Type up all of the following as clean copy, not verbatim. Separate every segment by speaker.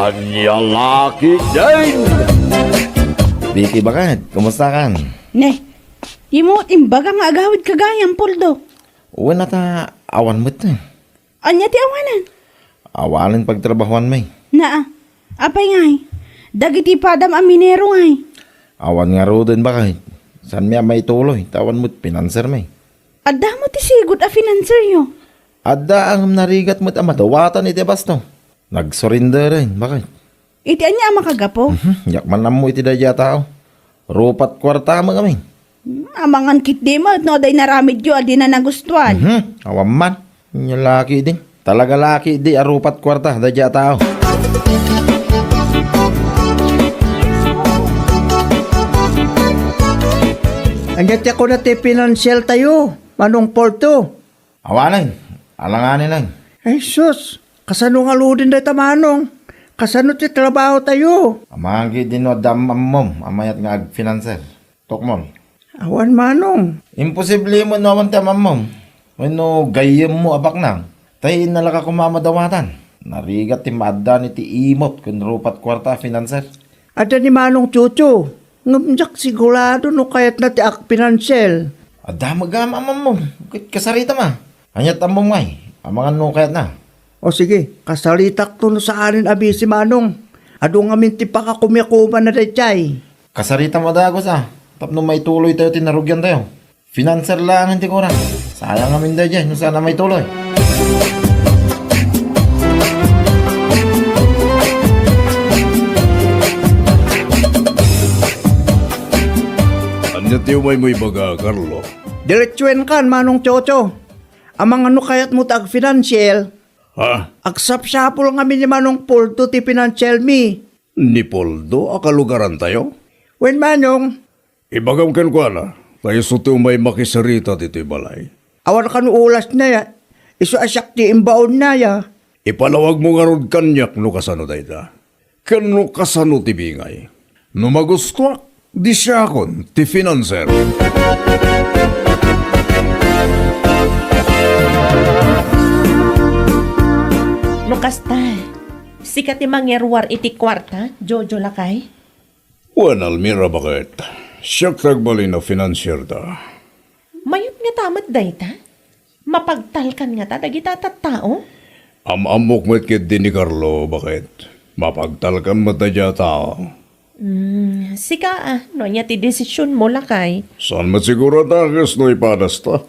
Speaker 1: Anyang laki din!
Speaker 2: Vicky, bakit? Kumusta kan?
Speaker 3: Ne, di mo timbaga nga agawid kagayang puldo.
Speaker 2: Uwan na ta awan mo ito.
Speaker 3: Anya ti awanan?
Speaker 2: Awalan pagtrabahuan may.
Speaker 3: Naa, apay ngay. Dagiti padam a minero ngay.
Speaker 2: Awan nga ro din bakit? San miya may tuloy? Tawan mo't pinanser may.
Speaker 3: Adda mo ti sigod a financer yo.
Speaker 2: Adda ang narigat mo't amadawatan iti basto. Nagsurrender rin, bakit?
Speaker 3: Iti anya makagapo.
Speaker 2: Yakman na mo iti dadya tao. Rupat kwarta mo kami.
Speaker 3: Amangan kit di mo, no, day naramid yo, adi na nagustuhan.
Speaker 2: Awan man. Yung laki din. Talaga laki di arupat kwarta dadya tao.
Speaker 4: Anyat ako na ti financial tayo, Manong Porto.
Speaker 2: Awanan. Alanganin lang.
Speaker 4: Ay sus, kasano nga ludin da tamanong? Kasano ti trabaho tayo?
Speaker 2: Amagi din no dam amom. Amayat nga ag-financer. Tokmol.
Speaker 4: Awan Manong.
Speaker 2: Imposible mo naman ti amom. Ano gayem mo abak nang. Tayo nalaka kumamadawatan. Narigat ti maadda ni ti imot kun rupat kwarta financer.
Speaker 4: Ada ni Manong Chucho. Ngamjak sigurado no kayat na ti ak financial.
Speaker 2: Adda magama amom. Kasarita ma. Anyat amom may. Amangan no kayat na.
Speaker 4: O sige, kasalitak to no sa anin abi si Manong. Ado nga minti pa ka kumyakuman na dechay.
Speaker 2: Kasarita mo dagos ah. Tapno may tuloy tayo tinarugyan tayo. Financer lang hindi ko sayang amin da dyan. Sana may tuloy.
Speaker 1: Anyat yung may baga, Carlo.
Speaker 4: Diretsuen kan Manong Chocho. Amang ano kayat mo tag financial.
Speaker 1: Ha?
Speaker 4: Agsapsapol nga ni Manong Porto ti financial mi.
Speaker 1: Ni Poldo, akalugaran tayo?
Speaker 4: Wen Manong,
Speaker 1: Ibagam kan ko na. Tayo suto may makisarita dito'y balay.
Speaker 4: awan ka no ulas na ya. Isu asyak ti imbaon na ya.
Speaker 1: Ipalawag mo nga rod kanyak no kasano dayta. Kano kasano ti bingay. No magustuak, di siya akon ti financer.
Speaker 5: No kasta, sikat ti mangyaruar iti kwarta, Jojo lakay.
Speaker 1: Wan Almira bakit? Siyak tagbali na financier ta.
Speaker 5: Mayot nga tamat dayta? Mapagtalkan nga ta, dagita tattao?
Speaker 1: Amok mo't kit din ni Carlo, bakit? Mapagtalkan mo tadya tao.
Speaker 5: Sika no niya ti desisyon mo lakay.
Speaker 1: Saan matsiguro takas no ipadas ta?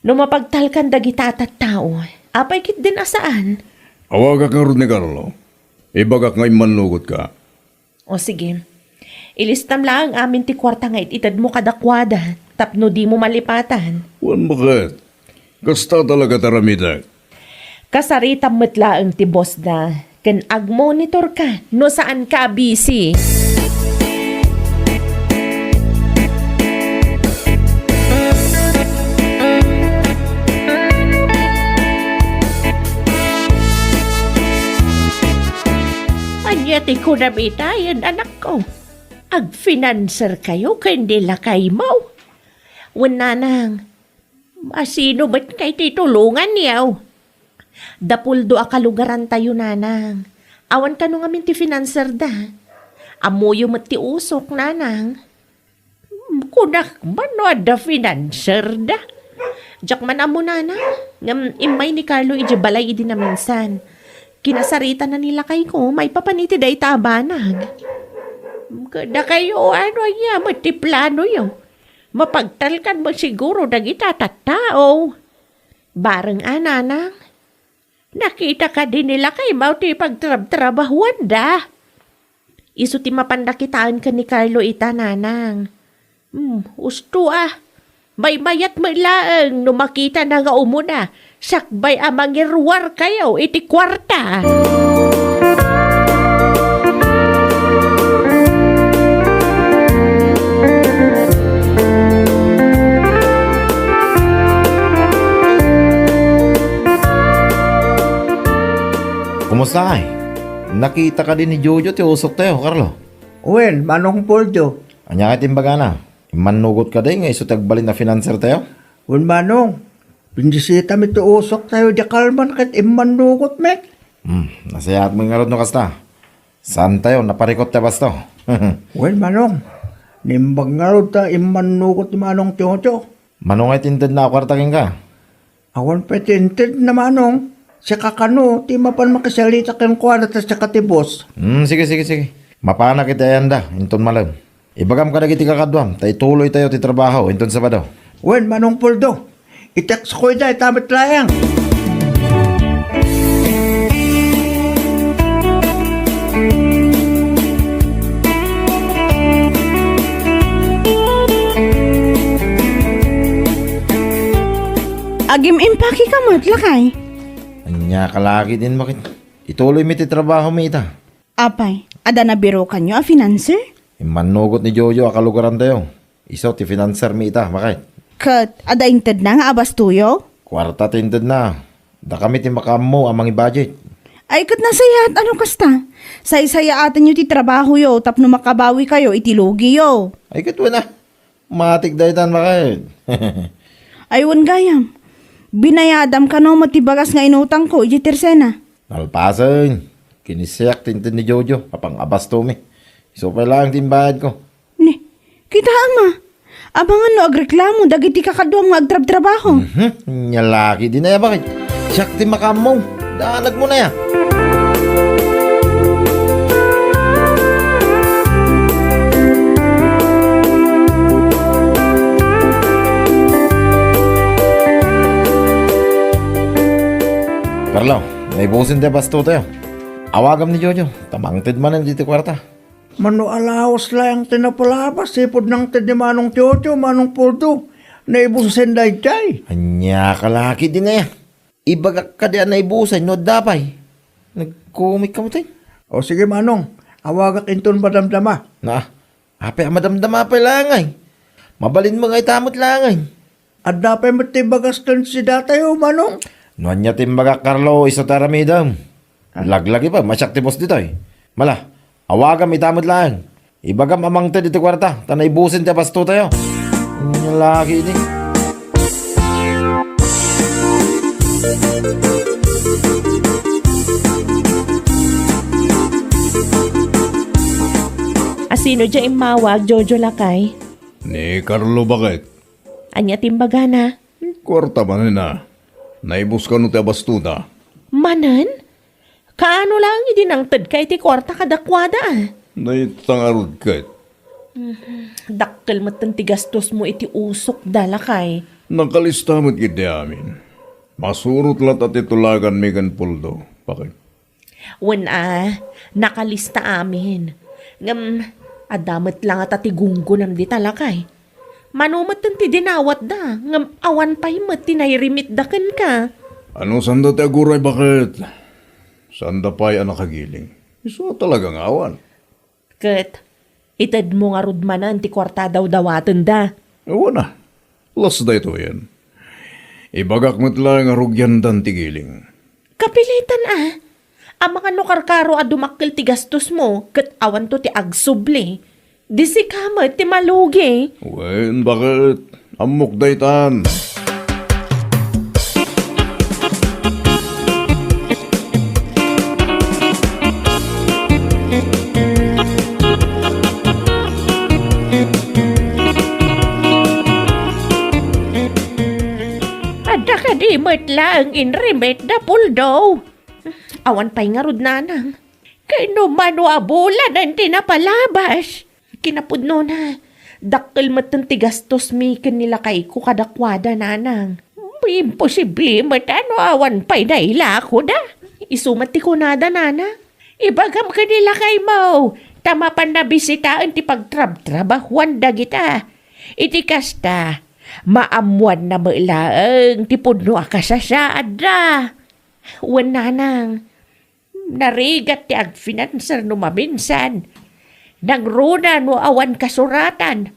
Speaker 5: No mapagtalkan dagita tattao, apay kit din asaan?
Speaker 1: Awag ka rin ni Carlo. Ibagak nga imanlugot ka.
Speaker 5: O sige, ilistam lang amin ti kwarta nga ititad mo kadakwada, tapno di mo malipatan.
Speaker 1: Wan bakit? Kasta talaga taramidag.
Speaker 5: Kasarita metla ang ti boss da, kan ag-monitor ka, no saan ka busy. Anyati ko na bitayan, anak ko. Ag-financer kayo, kandila kay mo. Wala nang, masino ba't kay titulungan niyaw? Dapuldo akalugaran tayo, nanang. Awan ka nung amin ti financer da. Amuyo mat ti usok, nanang. Kunak man no da financer da. Jak man amo, nanang. Ngam imay ni Carlo iji balay idi na minsan. Kinasarita na nila kay ko, may papaniti day tabanag. Kada kayo, ano niya, matiplano yun. Mapagtalkan mo siguro dagita tattao. Bareng ananang, nakita ka din nila kay mauti pagtrabahuan da. Isu ti mapandakitaan ka ni Carlo ita, nanang. Usto may mayat malaang no makita na nga umuna. Sakbay amang irwar kayo iti kwarta.
Speaker 2: Kumusta kay? Nakita ka din ni Jojo ti usok tayo, Carlo.
Speaker 4: Wen Manong Porto.
Speaker 2: Anya ka timbaga na. Manugot ka din nga iso tagbalin na financer tayo.
Speaker 4: Wen Manong, pindisita mi ti usok tayo di kalman kat imanugot mek.
Speaker 2: Nasayat mo nga rin no kasta. Saan tayo? Naparikot tayo basto.
Speaker 4: Well, Manong, nimbag nga rin ta imanukot ni Manong Tiyotyo.
Speaker 2: Manong ay tinted na kwartakin ka.
Speaker 4: Awan pa tinted na Manong. Siya kakano, ti mapan makasalita kang kwarta sa katibos.
Speaker 2: Sige. Mapana kita yanda, inton malam. Ibagam ka na kiti kakadwam, tay tuloy tayo ti trabaho, inton Sabado.
Speaker 4: Well, Manong Puldo, iteks ko ita, tamat layang.
Speaker 3: Agim impaki ka mo't lakay.
Speaker 2: Anya kalaki din bakit? Ituloy mi ti trabaho mi ita.
Speaker 3: Apay, ada na biro kanyo a financer?
Speaker 2: Manugot ni Jojo akalugaran tayo. Iso ti financer mi ita, bakit?
Speaker 3: Kat, ada inted na nga abas tuyo?
Speaker 2: Kwarta tinted na. Da kami ti makamo amang i-budget.
Speaker 3: Ay, kat nasayat, ano kasta? Say-saya atan yung ti trabaho yo, tapno makabawi kayo, itilugi yo.
Speaker 2: Ay katwa na. Matik daytan bakit?
Speaker 3: Aywan gayam. Binayadam ka no matibagas nga inutang ko, iti tersena.
Speaker 2: Nalpasan. Kinisiyak tinted ni Jojo. Apang abas to mi. Iso pa lang timbayad ko.
Speaker 3: Ni, kita ama. Abangan no agreklamo, dagiti kakadwam nga agtrab-trabaho.
Speaker 2: Nyalaki din na ya bakit? Siyak ti makamo. Daanag mo na ya. Carlo, naibusin tayo basto tayo. Awagam ni Jojo, tamangtid man ang dito kwarta.
Speaker 4: Mano alawas layang tinapalabas, sipod ng tid ni Manong Tiyotyo, Manong Puldo. Naibusin dahi chay.
Speaker 2: Anya kalaki din na ya. Ibagak ka diyan naibusan, no dapay. Nagkumik ka mo tayo.
Speaker 4: O sige Manong, awagak inton madamdama.
Speaker 2: Na, ape madamdama pa langay. Mabalin mo nga itamot langay.
Speaker 4: At dapat matibagas kan si datayo, Manong.
Speaker 2: Nuan niya timbaga Carlo iso taramidam. Laglagi pa, masyak tipos dito eh. Mala, awagam itamod lang. Ibagam amang te dito kwarta, tanay busin te pasto tayo. Yung laki ini.
Speaker 5: Asino dyan imawag, Jojo Lakay?
Speaker 1: Ni Carlo bakit?
Speaker 5: Anya timbaga na.
Speaker 1: Kwarta man na. Naibus ka no ti abastuda.
Speaker 5: Manan? Kaano lang idinangtad kay ti kwarta kadakwada ah.
Speaker 1: Naitangarod ka.
Speaker 5: Dakkel matan ti gastos mo iti usok dalakay.
Speaker 1: Nakalista mo't kiti amin. Masurot lat at itulagan Megan Puldo. Bakit?
Speaker 5: Nakalista amin. Ngam, adamat lang at atigunggo nam di talakay. Manumat ti dinawat da. Ngam, awan pa himat tinayrimit daken ka.
Speaker 1: Ano sanda ti aguray bakit? Sanda pa'y anak kagiling. Iso talagang awan.
Speaker 5: Kat, itad mo nga rudmanan ti kwarta daw dawatan da.
Speaker 1: Awan na. Las da ito yan. Ibagak mo't lang arugyan dan tigiling.
Speaker 5: Kapilitan ah. Ang mga nukarkaro a dumakkel ti gastos mo, kat awan to ti agsubli. Di si kama ti malugi.
Speaker 1: Wen, bakit? Amok daytan.
Speaker 5: Ada ka di lang inrimit da puldo. Awan pa'y nga rod nanang. Kay no mano abulan ang tinapalabas. Kinapudno na. Dakkel matan ti gastos mi kanila kay ko kadakwada nanang. Imposible matano awan pa'y naila ko da. Isumat ti kunada nana. Ibagam kanila kay mo. Tama pa na bisita ti pagtrab-trabahuan da kita. Iti kasta. Maamuan na mailaang ti pudno akasasaad da. Wan nanang. Narigat ti agfinanser no maminsan. Nang runa no awan kasuratan.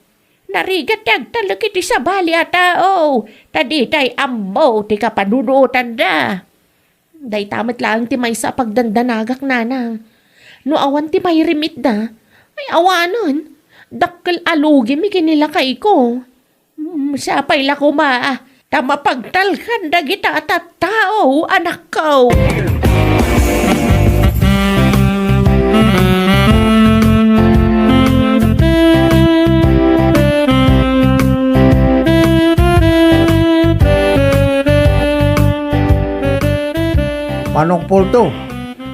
Speaker 5: Narigat ti agtalag iti sabali a tao. Taditay ammo ti kapanunutan da. Day tamat lang ti may sa pagdandanagak nanang. No awan ti may rimit da. Ay awanon. Dakkel alugi mi kinila kay ko. Sapay la ko ma. Tama pagtalkan da kita at tao anak ko.
Speaker 4: Manong Poldo.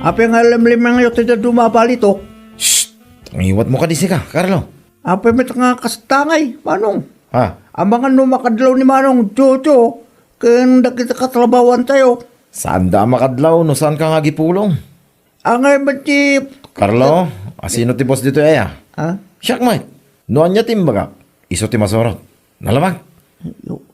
Speaker 4: Ape nga limlim nga yung tida dumabalitok.
Speaker 2: Shh! Ang iwat mo ka di ka, Carlo.
Speaker 4: Ape met nga kastangay, Manong.
Speaker 2: Ha?
Speaker 4: Ang mga numakadlaw ni Manong Jojo, kaya nakita katrabawan tayo.
Speaker 2: Saan da makadlaw? No saan ka nga gipulong?
Speaker 4: Angay ba ti...
Speaker 2: Carlo, asino ti boss dito eh
Speaker 4: Ha?
Speaker 2: Siyak mate. Noan niya timbaga. Iso ti masorot. Nalamag.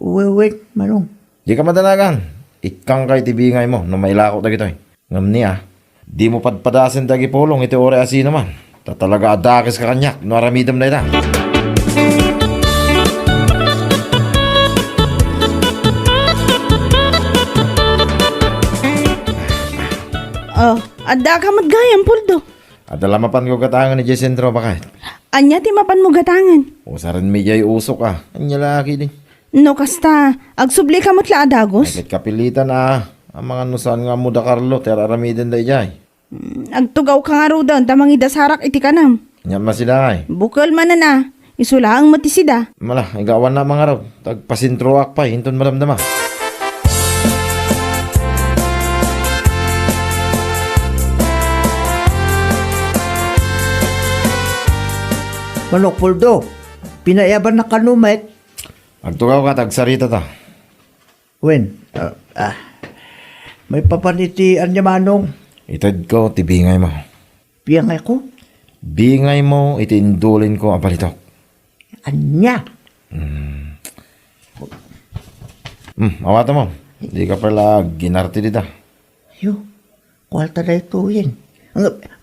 Speaker 4: Wait, Manong.
Speaker 2: Di ka madanagan. Ikang kay tibingay mo no mailako da gito eh. Ngam niya, di mo padpadasin da gipulong iti ore asino man. Tatalaga adakis ka kanyak no aramidam na ita.
Speaker 3: Oh, adda ka magayang, Poldo.
Speaker 2: At alamapan ko katangan ni Jacentro bakit?
Speaker 3: Anya ti mapan mo gatangan.
Speaker 2: Usaran mi jay usok ah. Anya laki din.
Speaker 3: No kasta, agsubli ka mo't la adagos.
Speaker 2: Kahit kapilitan ah. Ang mga nusan nga mo da Carlo, teraramidin da jay.
Speaker 3: Agtugaw ka nga ro doon, tamang idasarak iti kanam.
Speaker 2: Nya masidangay.
Speaker 3: Bukal man na isulaang matisida.
Speaker 2: Mala, igawan na mga raw. Tagpasintroak pa, hinton maramdama.
Speaker 4: Manok Poldo, pinayaban na kanumet.
Speaker 2: Agtugaw ka, tagsarita ta.
Speaker 4: Wen, may papanitian niya Manong.
Speaker 2: Itad ko, tibingay mo.
Speaker 4: Piyangay ko.
Speaker 2: Bingay mo, itindulin ko ang palitok.
Speaker 4: Anya?
Speaker 2: Awata mo. Di ka pala ginarti dita.
Speaker 4: Yo, kwalta na ito yan.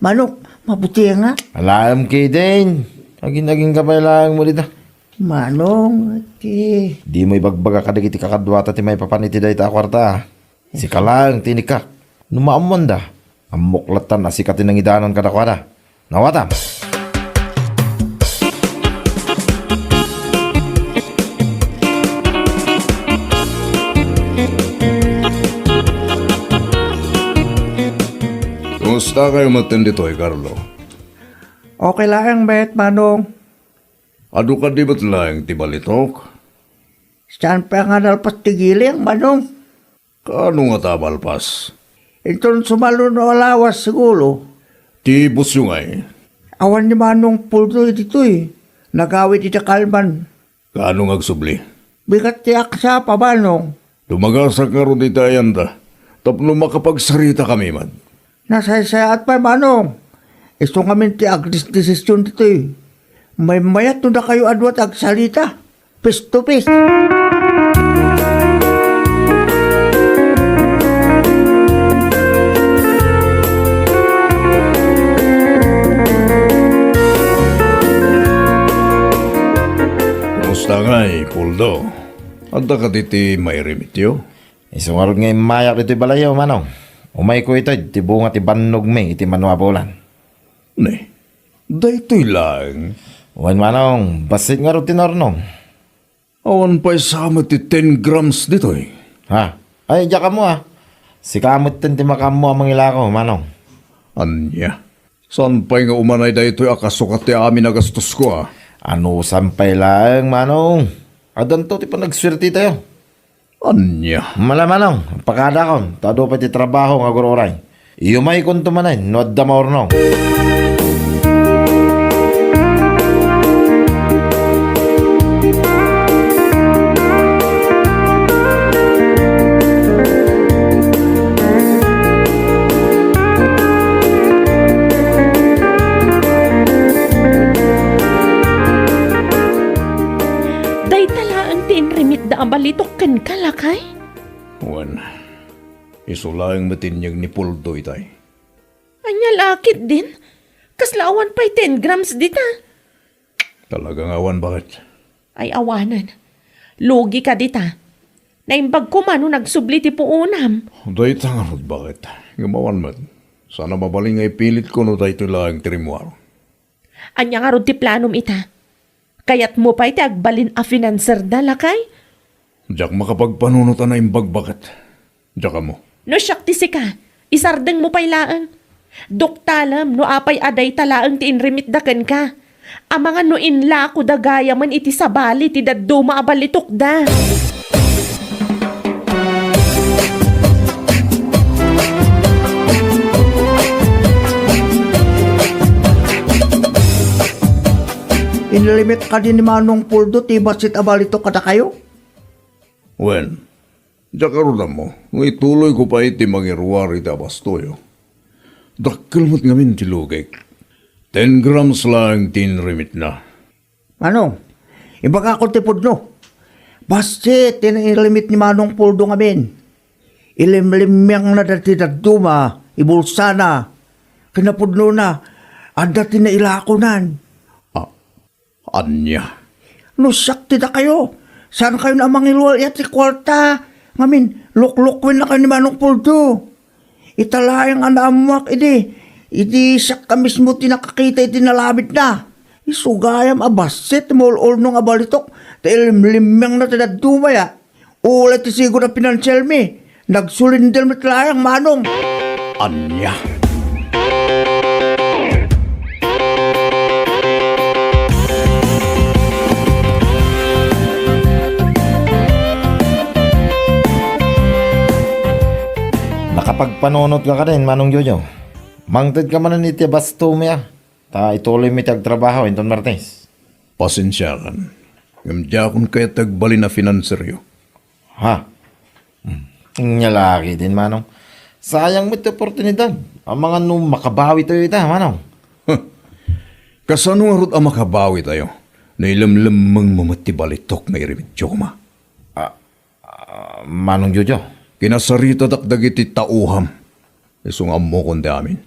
Speaker 4: Manok, mabuti nga.
Speaker 2: Alam kay din. Naging ka pala mo dita.
Speaker 4: Manong, ati.
Speaker 2: Di mo ibagbaga ka dagiti kakadwata ti may papaniti da ita kwarta. Si kalang tinikak. Numaamon da. Amuklatan na sikatin ng idanon kadakwada. Nawatam.
Speaker 1: Kumusta kayo matindito Carlo?
Speaker 4: Okay lang, bet, Manong.
Speaker 1: Ado ka di ba't lang tibalitok?
Speaker 4: Saan pa nga nalpas tigiling, Manong?
Speaker 1: Kaano nga tabalpas?
Speaker 4: Ito sumalo na alawas siguro.
Speaker 1: Tibos yung ay.
Speaker 4: Awan ni Manong Poldo dito eh. Nagawit iti kalman.
Speaker 1: Kaano nga agsubli?
Speaker 4: Bigat tiyak sa pa, Manong.
Speaker 1: Dumagasak nga ron dita ayanda. Tapno makapagsarita kami man.
Speaker 4: Nasaysayaat pa, Manong. Ito kami ti agdis desisyon dito eh. May mayat no na kayo adwat agsalita. Face to face.
Speaker 1: Kumusta nga Poldo? Adda ka diti may remityo?
Speaker 2: Isungarod nga mayak dito balayaw manong. Umay ko ito, ti bunga ti bannog me, iti manuapolan.
Speaker 1: Ne, daytoy lang.
Speaker 2: Wan manong, basit nga rin tinornong.
Speaker 1: Awan pa isama ti 10 grams dito eh.
Speaker 2: Ha? Ay, diya ka mo ah. Si kamot tin ti makam mo ang mga ilako, manong.
Speaker 1: Anya, saan pa'y nga umanay daytoy akasukat ti amin na gastos ko ah?
Speaker 2: Ano sampay lang, manong. Adan to, ti pa nagswerte tayo.
Speaker 1: Anya,
Speaker 2: Mala manong, pakada kon, tado pa ti trabaho nga guroray. Iyo may kuntumanay, no adda maurnong.
Speaker 5: Day talaan tin remit da abalitok ken kalakay.
Speaker 1: wan. Isulayang matinyag ni Poldo itay.
Speaker 5: Anya lakit din. Kaslaawan pa'y 10 grams dita.
Speaker 1: Talagang awan bakit?
Speaker 5: Ay awanan. Lugi ka dita. Naimbag ko man nung nagsubli ti puunam.
Speaker 1: Day tangarod bakit? Gumawan man. Sana mabaling ay pilit ko no daytoy lang trimwar.
Speaker 5: Anya nga ron ti planom ita. Kayat mo pa'y ti agbalin a financer da lakay.
Speaker 1: Diyak makapagpanunutan na imbag bakit? Diyak mo.
Speaker 5: No siyak ti sika. Isardeng mo pa'y laang. Doktalam no apay aday talaang ti inrimit da ken ka. Ang mga no inla ko da gaya man iti sabali ti daddo maabalitok da.
Speaker 4: Inlimit ka din ni Manong Puldo, ti basit abalito kada kayo.
Speaker 1: Wen, dakaroon mo, ngay tuloy ko pa iti mangiruwari ta bastoyo. Dakkel mo't ngamin ti lugay. 10 grams lang tinrimit na.
Speaker 4: Manong, ibaga ko ti Pudno. Basit, tinilimit ni Manong Puldo ngamin. Ilimlimyang na dati daduma, ibulsa na. Kinapudno na, dati na ilakonan.
Speaker 1: Anya.
Speaker 4: No, sakti na kayo. Saan kayo na mangilwal yat si kwarta? Ngamin, luk-lukwin na kayo ni Manong Puldo. Italayang anamak, Idi sak ka mismo tinakakita itinalabit na. Isugayam abasit mol-ol nung abalitok. Dahil limang na tinadumaya. Ulit siguro na pinansyal mi. Nagsulindel mit layang Manong.
Speaker 1: Anya.
Speaker 2: Nakapagpanunot ka rin, Manong Jojo. Mangtid ka man ni Tia Bastumia. Ta ituloy mi tagtrabaho, Inton Martes.
Speaker 1: Pasensya kan. Ngamdya akong kaya tagbali na finanseryo.
Speaker 2: Ha? Nyalaki din, Manong. Sayang mo ito oportunidad. Ang mga makabawi tayo ita, Manong.
Speaker 1: Kasano nga rot ang makabawi tayo na ilamlamang mamatibalitok na irimidyo ko ma.
Speaker 2: Manong Jojo.
Speaker 1: Kinasarita dakdag iti tauham. Isong amo kundi amin.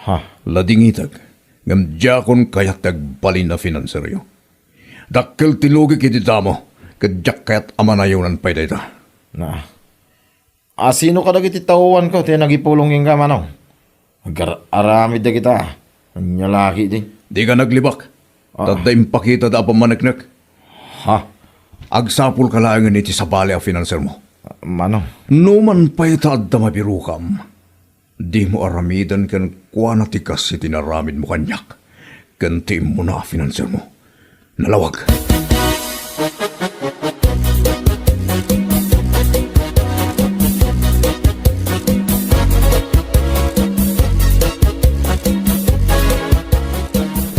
Speaker 2: Ha?
Speaker 1: Ladingitag. Ngamdya akong kaya tagbali na finanseryo. Dakkel tilugik iti damo. Kadyak kaya't amanayunan pa ita.
Speaker 2: Na. Sino ka dagiti tauhan ko? Tiyan nagipulongin ka, Manong. Aramid na kita. Nyalaki din.
Speaker 1: Di ka naglibak. Tadda impakita da pa maneknek.
Speaker 2: Ha?
Speaker 1: Agsapul ka lang iti sa bali ang finanser mo.
Speaker 2: Manong.
Speaker 1: Numan pa itaad da mabirukam. Di mo aramidan kan kuana tikas iti naramid mo kanyak. Kanti mo na finanser mo. Nalawag.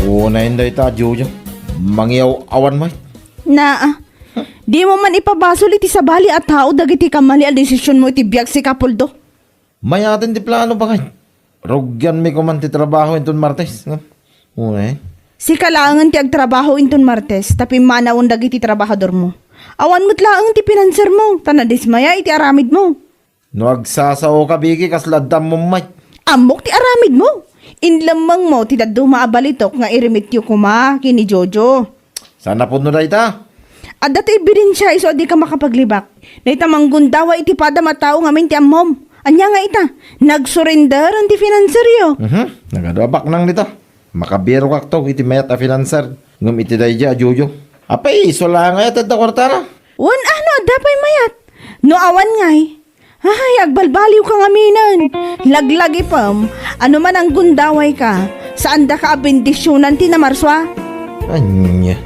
Speaker 2: Una inday ta, Jojo. Mangyaw awan mo.
Speaker 3: Na, di mo man ipabasol iti sabali at tao dagiti kamali ang desisyon mo iti biyag si Kapuldo.
Speaker 2: Mayatin di plano ba kayo? Rugyan mi kuman ti trabaho Inton Martes. Una eh.
Speaker 3: Si kalangan ti agtrabaho inton Martes, tapi manawon dagiti trabahador mo. Awan mo't laang ti pinanser mo, tanadismaya iti aramid mo.
Speaker 2: No agsasaw ka, Biki, kasladam mo may.
Speaker 3: Amok ti aramid mo. Inlamang mo ti daduma abalitok nga irimityo kuma kini Jojo.
Speaker 2: Sana po no da ita.
Speaker 3: At dati ibirin siya iso di ka makapaglibak. Na ita manggundawa iti pada matao ngamin ti ammom. Anya nga ita, nagsurrender ang ti finanseryo.
Speaker 2: Nagadabak nang dito. Makabiro kak to, iti mayat a financer. Ngum iti dayja, Jojo. Apay, iso lang nga yata da kwartara.
Speaker 3: Wan ano, dapay mayat. No awan ngay. Ay, agbalbaliw ka nga minan. Laglagi pam, ano man ang gundaway ka. Saan da ka abendisyonan ti na marswa?
Speaker 2: Anya.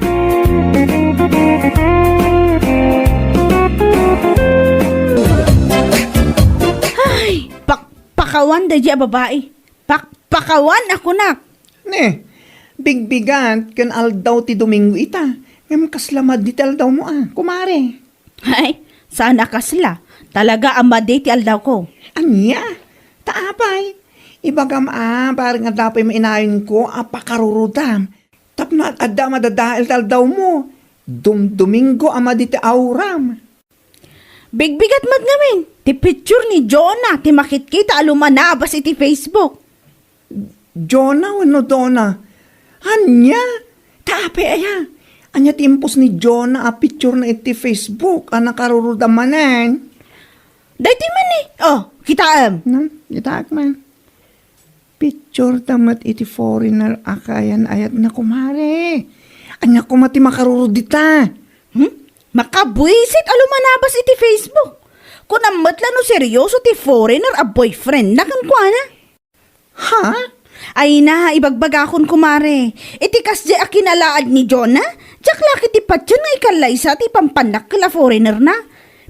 Speaker 3: Ay, pakawan da di babae. Pakawan ako nak.
Speaker 4: Ne, bigbigan kan aldaw ti Domingo ita. Ngam kaslamad di aldaw mo kumare.
Speaker 3: Ay, sana kasla. Talaga amade ti aldaw ko.
Speaker 4: Anya, taapay. Ibagam parang nga dapay mainayon ko, pakarurudam. Tapno adda madadail aldaw mo. Domingo ama di ti auram.
Speaker 3: Bigbigat mat ngamin. Ti picture ni Jonah, ti makitkita alumanabas iti Facebook.
Speaker 4: Jonah wano Donna. Anya, taapay aya. Anya timpos ni Jonah picture na iti Facebook, nakarurudam manan.
Speaker 3: Dati man eh. Oh, kitaam.
Speaker 4: Itak man. Picture tamat iti foreigner akayan ayat na kumare. Anya ko mati makarurudita.
Speaker 3: Makabuisit alumanabas iti Facebook. Kung amat lang no seryoso ti foreigner a boyfriend na kan kuana.
Speaker 4: Ha?
Speaker 3: Ay na, ibagbagakon kumare. Iti kasdi a kinalaad ni Jonah, jak laki ti patyan nga ikalaysa ti pampanak kala foreigner na.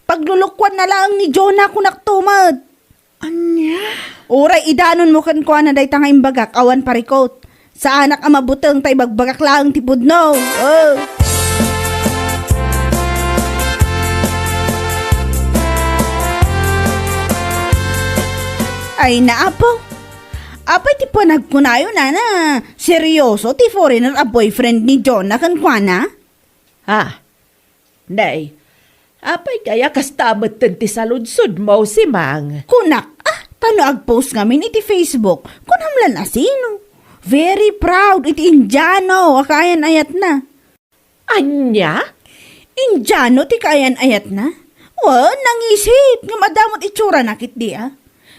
Speaker 3: Paglulukwan na lang ni Jonah kunak tumad.
Speaker 4: Anya?
Speaker 3: Oray, idanon mo kan kuana day tanga imbagak, awan parikot. Sa anak ang mabutang tay bagbagak lang tipod no. Oh. Ay naapo. Apay ti po nagkunayo na seryoso ti foreigner a boyfriend ni Jonah kan kuana?
Speaker 5: Ha? Nay, apay kaya kastamot ti saludsod mo si Mang.
Speaker 3: Kunak, tano ag-post ngamin iti Facebook. Kunamlan asino. Very proud iti Indiano, akayan ayat na.
Speaker 5: Anya?
Speaker 3: Indiano ti kayan ayat na? Nangisip, nga madamot itsura nakit di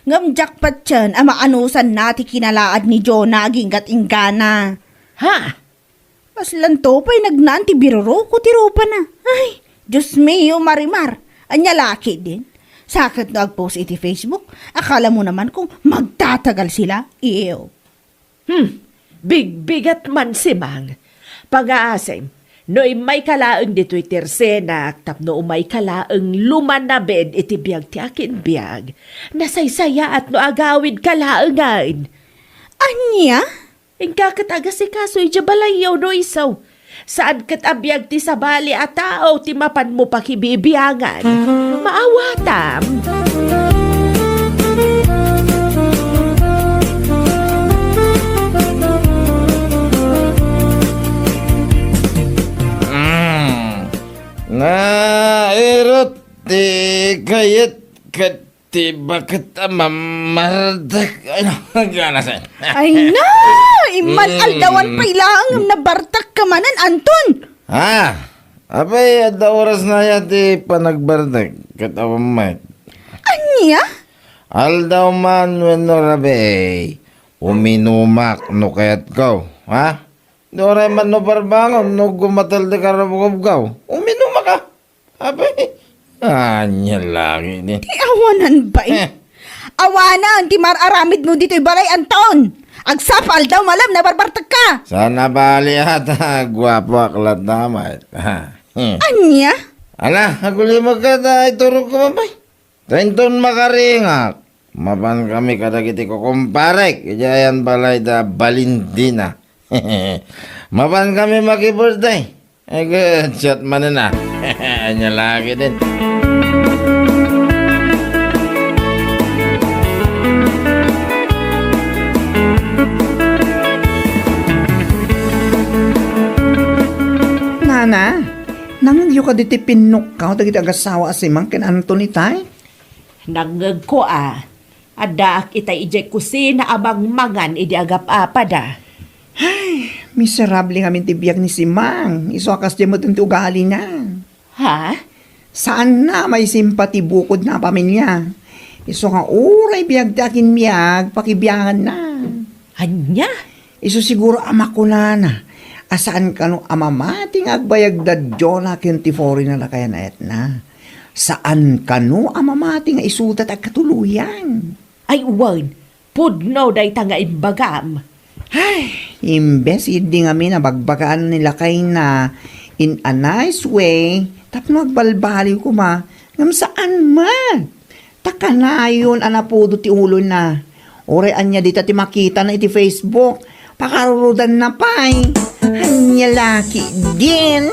Speaker 3: Ngam jackpot yan, ama anusan na ti kinalaad ni Jonah aginggat ingana.
Speaker 5: Ha?
Speaker 3: Paslan to pa'y nagnaan ti biroro ko ti rupa na. Ay, Diyos mio marimar. Anya laki din. Sakit na ag-post iti Facebook. Akala mo naman kung magtatagal sila. Iyo.
Speaker 5: Big-bigat man si Mang. Pag-aasem, no'y may kalaang dito'y tersenak, tapno umay kalaang lumanabed iti biyag ti akin biyag. Nasaysaya at no agawid kalaangan.
Speaker 3: Anya?
Speaker 5: Ingka kataga si kaso'y jabalayaw no isaw. Saan kat abiyag ti sabali at tao ti mapan mo pakibibiyangan. Maawatam.
Speaker 2: Na erot ti kayat kati bakit mamardak ano gana sa
Speaker 3: Ay na! Iman aldawan pa ilang na bartak kamanan, Anton!
Speaker 2: Abay ada oras na yati panagbardak katawamay
Speaker 3: Anya?
Speaker 2: aldaw man wenno rabe uminumak no kayat ko Dore man no parbangon no gumatal de karabugab ka uminumak ka abay anya lagi ni
Speaker 3: Ti awanan ba Awanan, ti mararamid mo dito'y balay, Anton! Agsapal daw malam na barbartag ka!
Speaker 2: Sana bali ata, gwapo aklat naman.
Speaker 3: Anya?
Speaker 2: Ala, agulimag ka na, ituro ko mabay. Tenton makaringak. Mapan kami kadagiti ko kumparek. Ijayan balay da balindina. Mapan kami maki-birthday. Good, shot man na. Anya lagi din.
Speaker 4: Nana, nang diyo ka diti pinok ka, dagiti agasawa si Mang ken Anthony tay?
Speaker 5: Nangag ko Adak itay ijay kusina abang mangan idi agap apada.
Speaker 4: Miserable ngamin ti biyak ni si Mang. Iso akas di mo tinti ugali na.
Speaker 5: Ha?
Speaker 4: Saan na may simpati bukod na pamilya? Iso nga uray biyag ti akin miyag, pakibiyangan na.
Speaker 5: Anya?
Speaker 4: Iso siguro ama ko na. Asaan ka no amamating agbayag da Jonah ken ti foreign na kaya na etna. Saan ka no amamating isutat ag katuluyan.
Speaker 5: Ay uwan, pudno day tanga imbagam.
Speaker 4: Imbes hindi nga minabagbagaan nila kay na in a nice way, tapno agbalbaliw ko ngam saan man. Taka na yun, anapudo ti ulo na. Ore anya dita ti makita na iti Facebook, pakarurudan na pay. Anya laki din.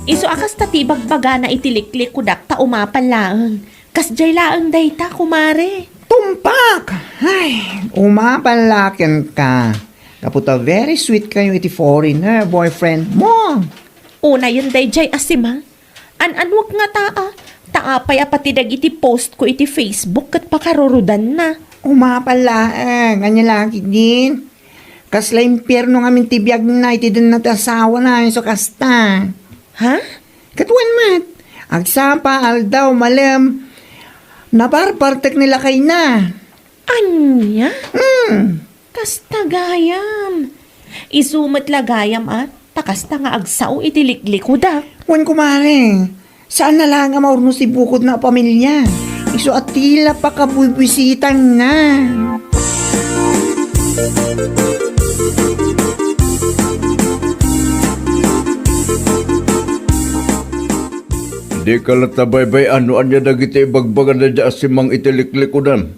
Speaker 5: Iso akas tatibagbaga na itiliklik kudak ta umapan laang. Kasjay laang day ta kumare.
Speaker 4: Tumpak! Ay, umapalakin ka. Kaputa very sweet kayo iti foreigner, boyfriend mo.
Speaker 5: Una yun day jay asimang. An-anwag nga taa. Taapay apatidag iti post ko iti Facebook kat pakarurudan na.
Speaker 4: Umapalaang, anya laki din. Kasla impyerno nga mintibiyag na, iti din na tasawa na, so kasta.
Speaker 5: Ha?
Speaker 4: Katuan mat, agsapa aldaw malam, nabarbartek nila kay na.
Speaker 5: Anya? Kastagayam. Isumat lagayam at takasta nga agsaw itiliklik kudak.
Speaker 4: Wan kumare, saan na lang nga maurno si bukod na pamilya? Iso at tila pa kabubisitan na.
Speaker 1: Di ka latabaybay ano anya dagiti ibagbagan na dya asimang itiliklikudam.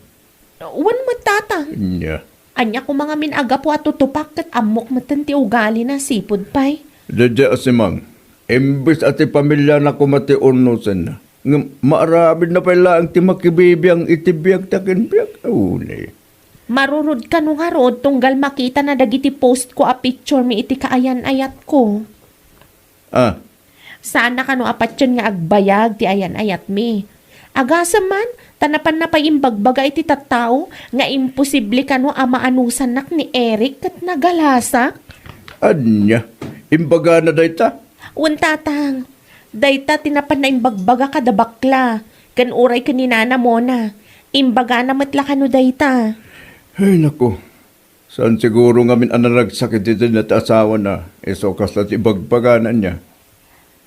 Speaker 5: Wan mo tatang.
Speaker 1: Nya.
Speaker 5: Anya ko mga minaga po at tutupak kat amok matan ti ugali na sipod pay.
Speaker 1: Dadya asimang. Imbis ati pamilya na kumati unusan na. Maarabid na pala ang timakibibiyang itibiyag takinbiyag. Unay.
Speaker 5: Marurod ka nung harod tunggal makita na dagiti post ko a picture mi iti kaayan ayat ko.
Speaker 1: Ah,
Speaker 5: Sana ka no apatyon nga agbayag ti ayan ayat mi. Agasa man, tanapan na pa imbagbaga iti tattao nga imposible ka no amaanusan nak ni Eric kat nagalasak.
Speaker 1: anya. Imbaga na dayta.
Speaker 5: Untatang, dayta tinapan na imbagbaga kada bakla. Kan uray ka ni nana mo na. Imbaga na matla ka no dayta.
Speaker 1: Ay, naku. Saan siguro ngamin anaragsakit ito na asawa na. Eso kaslat ibagbaganan niya.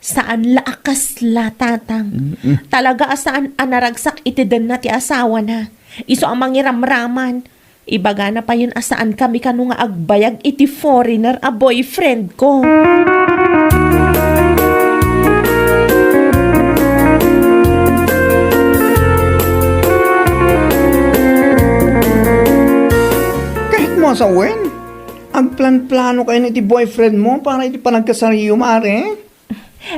Speaker 5: Saan laakas la tatang? Talaga asaan anaragsak iti den na ti asawa na. Iso ang mangiramraman. Ibaga na pa yun asaan kami kanu nga agbayag iti foreigner a boyfriend ko.
Speaker 4: Kahit mo sa wen, ang plan-plano kayo ni ti boyfriend mo para iti panagkasariyo, mare.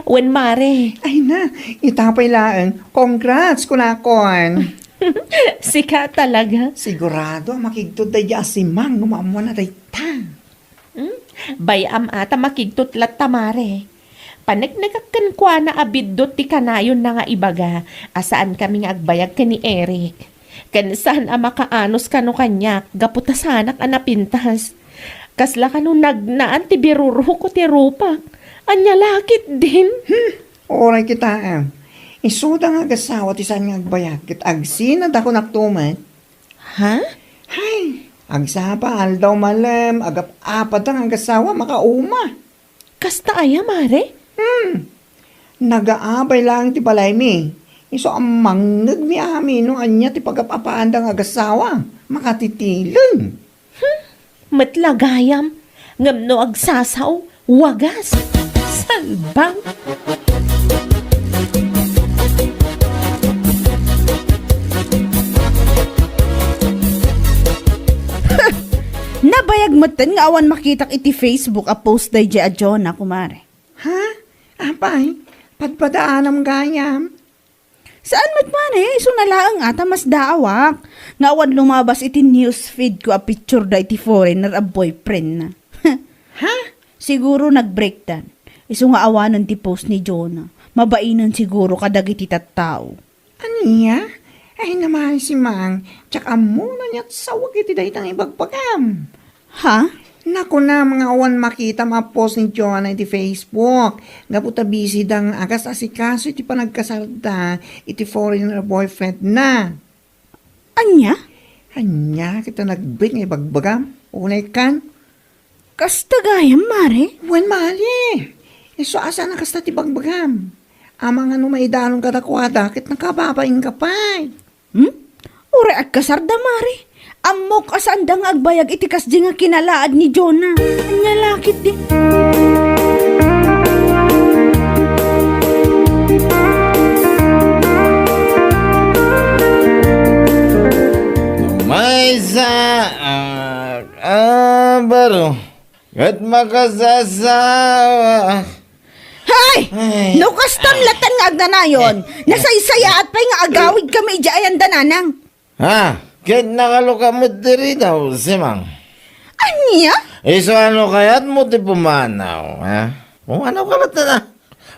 Speaker 5: Wen mare,
Speaker 4: Ay na, itapay laang. Congrats, kunakon.
Speaker 5: sika talaga.
Speaker 4: Sigurado, makigtod day asimang, numamuan na day ta.
Speaker 5: Bayam ata makigtutlat tamare. Panagnagakan kwa na abiddot ti kanayon na nga ibaga. Asaan kami nga agbayag ka ni Eric. Kanisan ang makaanos ka no kanya, gaputasanak anapintas. Kasla ka no nagnaan ti biruro ko ti rupak. Anya lakit din.
Speaker 4: Oray kita, isuda nga gasawa ti saan nga agbayag, kit agsinad ako naktuman.
Speaker 5: Ha?
Speaker 4: Hay, agsapa aldaw malam, agap-apad ang agasawa, makauma.
Speaker 5: Kasta aya mare?
Speaker 4: Nagaabay lang ti balay mi. Iso ang mangnag mi amin no anya ti pagapapaan ang agasawa, makatitilan.
Speaker 5: Matlagayam. Ngamno agsasaw. Wagas. Salbang.
Speaker 3: Nabayag mo ten nga awan makitak iti Facebook a post day a Jonah, kumare.
Speaker 4: Ha? Apay, padpadaanam gayam.
Speaker 3: Saan mo't man iso nalaang ata mas daawak. Nga awan lumabas iti newsfeed ko a picture da iti foreigner a boyfriend na.
Speaker 4: Ha?
Speaker 3: Siguro nag-breakdown. Iso nga awanan ti post ni Jonah. Mabainan siguro kadag iti tattao.
Speaker 4: Aniya? Ay naman si Mang, tsaka muna niya't sawag iti daytang ibagpagam.
Speaker 3: Ha?
Speaker 4: Naku na, mga awan makita ma-post ni Joanna iti Facebook. Gaputa busy dang agas asikaso iti panagkasarda iti foreigner boyfriend na.
Speaker 3: Anya?
Speaker 4: Anya, kita nag-break nga ibagbagam. Unay kan?
Speaker 3: Kasta gayam, mare?
Speaker 4: Wen mali. Iso asa na kasta ti bagbagam. Amang ano maidanong kadakwada, kit nakababaing kapay.
Speaker 3: Ure at kasarda, mare. Amok asaan da nga agbayag iti kasdi nga kinalaad ni Jonah. Anya lakit di.
Speaker 2: Maysa, baro. Kat makasasawa.
Speaker 3: Hay! No kastam latan nga agnanayon. Nasaysaya at pa'y nga agawid kami ayan dananang.
Speaker 2: Ha? Kat nakaluka mo diri daw, simang.
Speaker 3: Anya?
Speaker 2: Iso ano kaya't mo di pumanaw, ha? Pumanaw ka ba't na?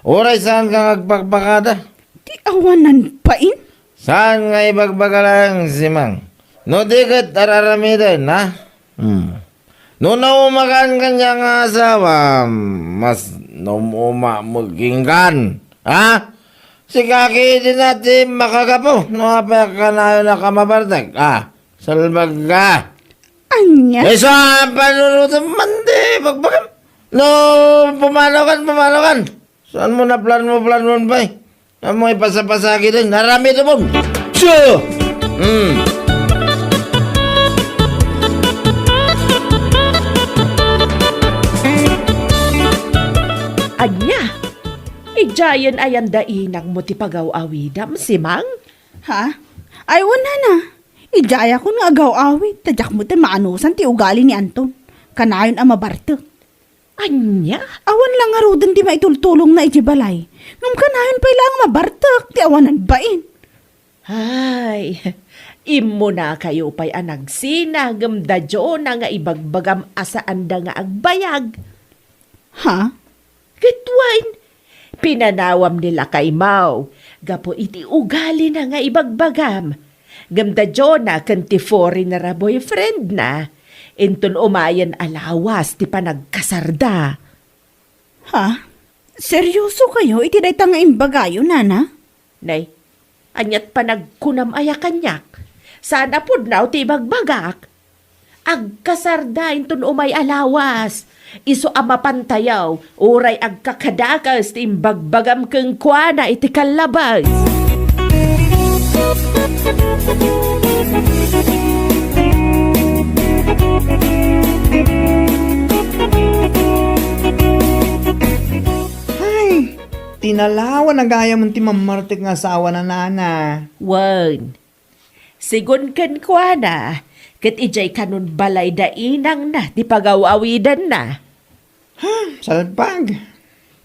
Speaker 2: Oray saan ka agpagpakada?
Speaker 3: Di awanan pa in?
Speaker 2: Saan nga ibagbaga lang, simang? No di kat araramidan, ha? No naumakan kanya nga asawa, mas nauma maginggan, ha? Si kaki din natin makagapo, no apek ka na yun na kamabartag, ha? Salbag ka.
Speaker 3: Anya?
Speaker 2: Eh, sa panunutan man di, bagbagam. No, pumanaw kan. Saan mo na plan mo ba eh? Saan mo ipasapasaki din, narami ito mo. Siyo!
Speaker 5: Anya? Ijayan ayan dainang mo ti pagaw-awidam, si Mang?
Speaker 3: Ha? Ay, wala na. Ijaya ko nga agaw-awit. Tadyak mo tayo maanusan ti ugali ni Anton. Kanayon ang mabarto.
Speaker 5: Anya?
Speaker 3: Awan lang nga rodan di maitultulong na ijibalay. Ngam kanayon pa ilang mabartak. Ti awanan bain.
Speaker 5: Ay, imo na kayo pa'y anagsinagam da na nga ibagbagam asaan da nga agbayag.
Speaker 3: Ha?
Speaker 5: Kitwain, pinanawam nila kay Mau. Gapo iti ugali na nga ibagbagam. Gamda na kanti foreigner na boyfriend na. Inton umayan alawas ti panagkasarda.
Speaker 3: Ha? Seryoso kayo? Itiday nga imbagayo, nana?
Speaker 5: Nay, anyat panagkunam aya kanyak. Sana pud naw ti bagbagak. Agkasarda inton umay alawas. Iso amapantayaw, uray agkakadakas ti imbagbagam keng kuana iti kalabas.
Speaker 4: Ay, tinalawan na gaya mong ti mamartik nga asawa na nana.
Speaker 5: Wan. Sigun ken kuana, ket ijay kanun balay da inang na ti pagawawidan na.
Speaker 4: Salpag.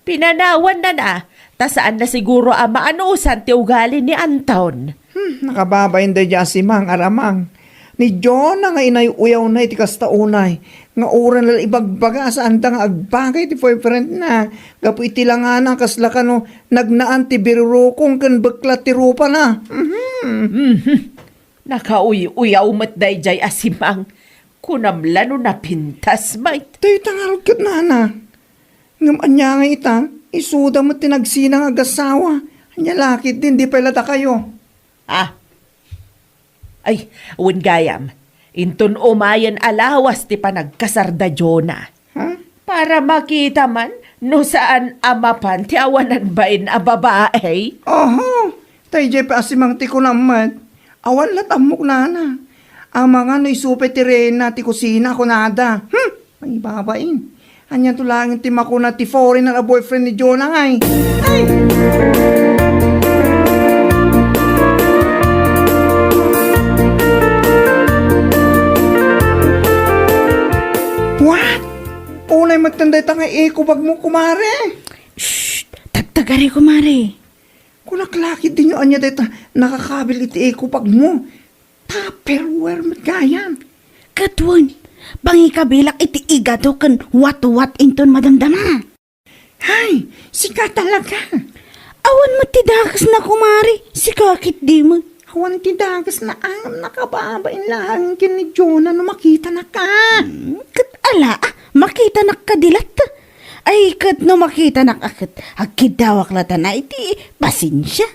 Speaker 5: Pinanawan na, ta saan na siguro ang maanusan ti ugali ni Anton.
Speaker 4: Nakababayin da dya si Mang Aramang. Ni John na nga inay-uyaw na iti kastaunay. Nga oran lal ibagbaga saan da nga agbagay ti boyfriend na. Gapo iti lang nga na kasla ka no, nagnaan ti birurukong kan baklat ti rupa na.
Speaker 5: Nakauy-uyaw mat dayjay asimang. Kunamlano na pintas mait.
Speaker 4: Tayo tangarod kat nana. Ngam anya nga ita, isuda mo tinagsinang agasawa. Anya lakit din, di pala ta kayo.
Speaker 5: Ah. Ay, wen gayam. Inton umayan alawas ti panagkasarda na.
Speaker 4: Ha?
Speaker 5: Para makita man no saan amapan ti awanan bain a babae.
Speaker 4: Oho, tayo jay pa asimang ti kunamat. Awan latamok nana. Ang mga no isupe ti rena ti kusina kunada. May babain. Anya tulangin ti makuna ti foreigner a boyfriend ni Jonah ngay. Ay! What? Unay magtanday ta nga bag mo kumare.
Speaker 3: Shh! Tagtagari ko, Mari.
Speaker 4: Kunaklakit din yung anya dito nakakabil iti bag mo. Tupperware matgayan.
Speaker 3: Katwan, bangi kabilak iti igado kan wat-wat inton madamdama.
Speaker 4: Hay, sika talaga.
Speaker 3: Awan mo tidakas na kumari, si kakit di mo.
Speaker 4: Awan ti dagas na angam nakababain lang kin ni Jonah no makita na ka.
Speaker 3: Kat ala, makita na kadilat. Ay, kat no makita na akit, agkidawak lata na iti pasensya.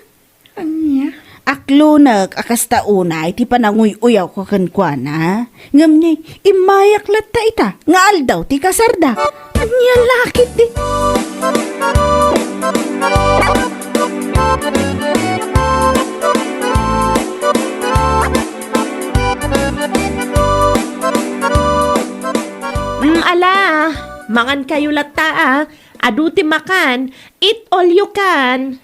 Speaker 4: Anya?
Speaker 3: Aklo akasta una, iti pananguy-uyaw ko kankwana. Ngam niya, imayak lata ita, nga aldaw ti kasarda. Anya lakit di.
Speaker 5: Ala, mangan kayo lata aduti makan, eat all you can.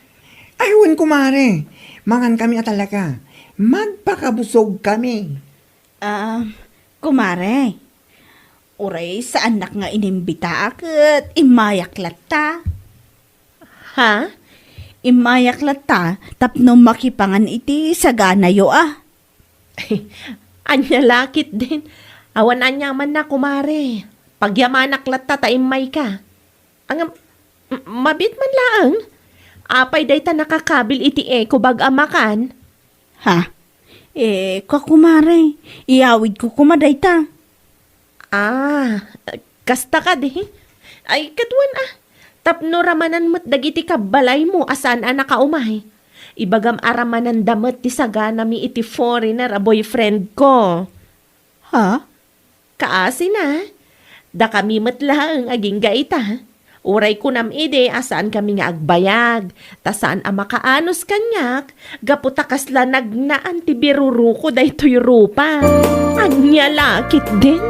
Speaker 4: Ayun kumare, mangan kami talaga. Magpakabusog kami.
Speaker 3: Kumare, uray sa anak nga inimbita akit, imayak lata.
Speaker 5: Ha?
Speaker 3: Imayak lata, tapno makipangan iti sagana yo
Speaker 5: Anya lakit din. Awan anya man na kumare. Pagyamanak lata ta imay ka. Ang mabit man lang. Apay day ta nakakabil iti bag amakan.
Speaker 3: Ha? Kakumare, iawid ko kumaday ta.
Speaker 5: Kasta ka di. Ay, katwan Tapno ramanan mo't dagiti kabalay mo asan nakaumay. Ibagam aramanan damot ti sagana mi iti foreigner a boyfriend ko.
Speaker 3: Ha?
Speaker 5: Kaasi na. Da kami matlang aging gaita. Uray ko nam ide asaan kami nga agbayag. Ta saan makaanos kanyak. Gaputa kasla nagnaan ti biruruko daytoy rupa. Anya lakit din.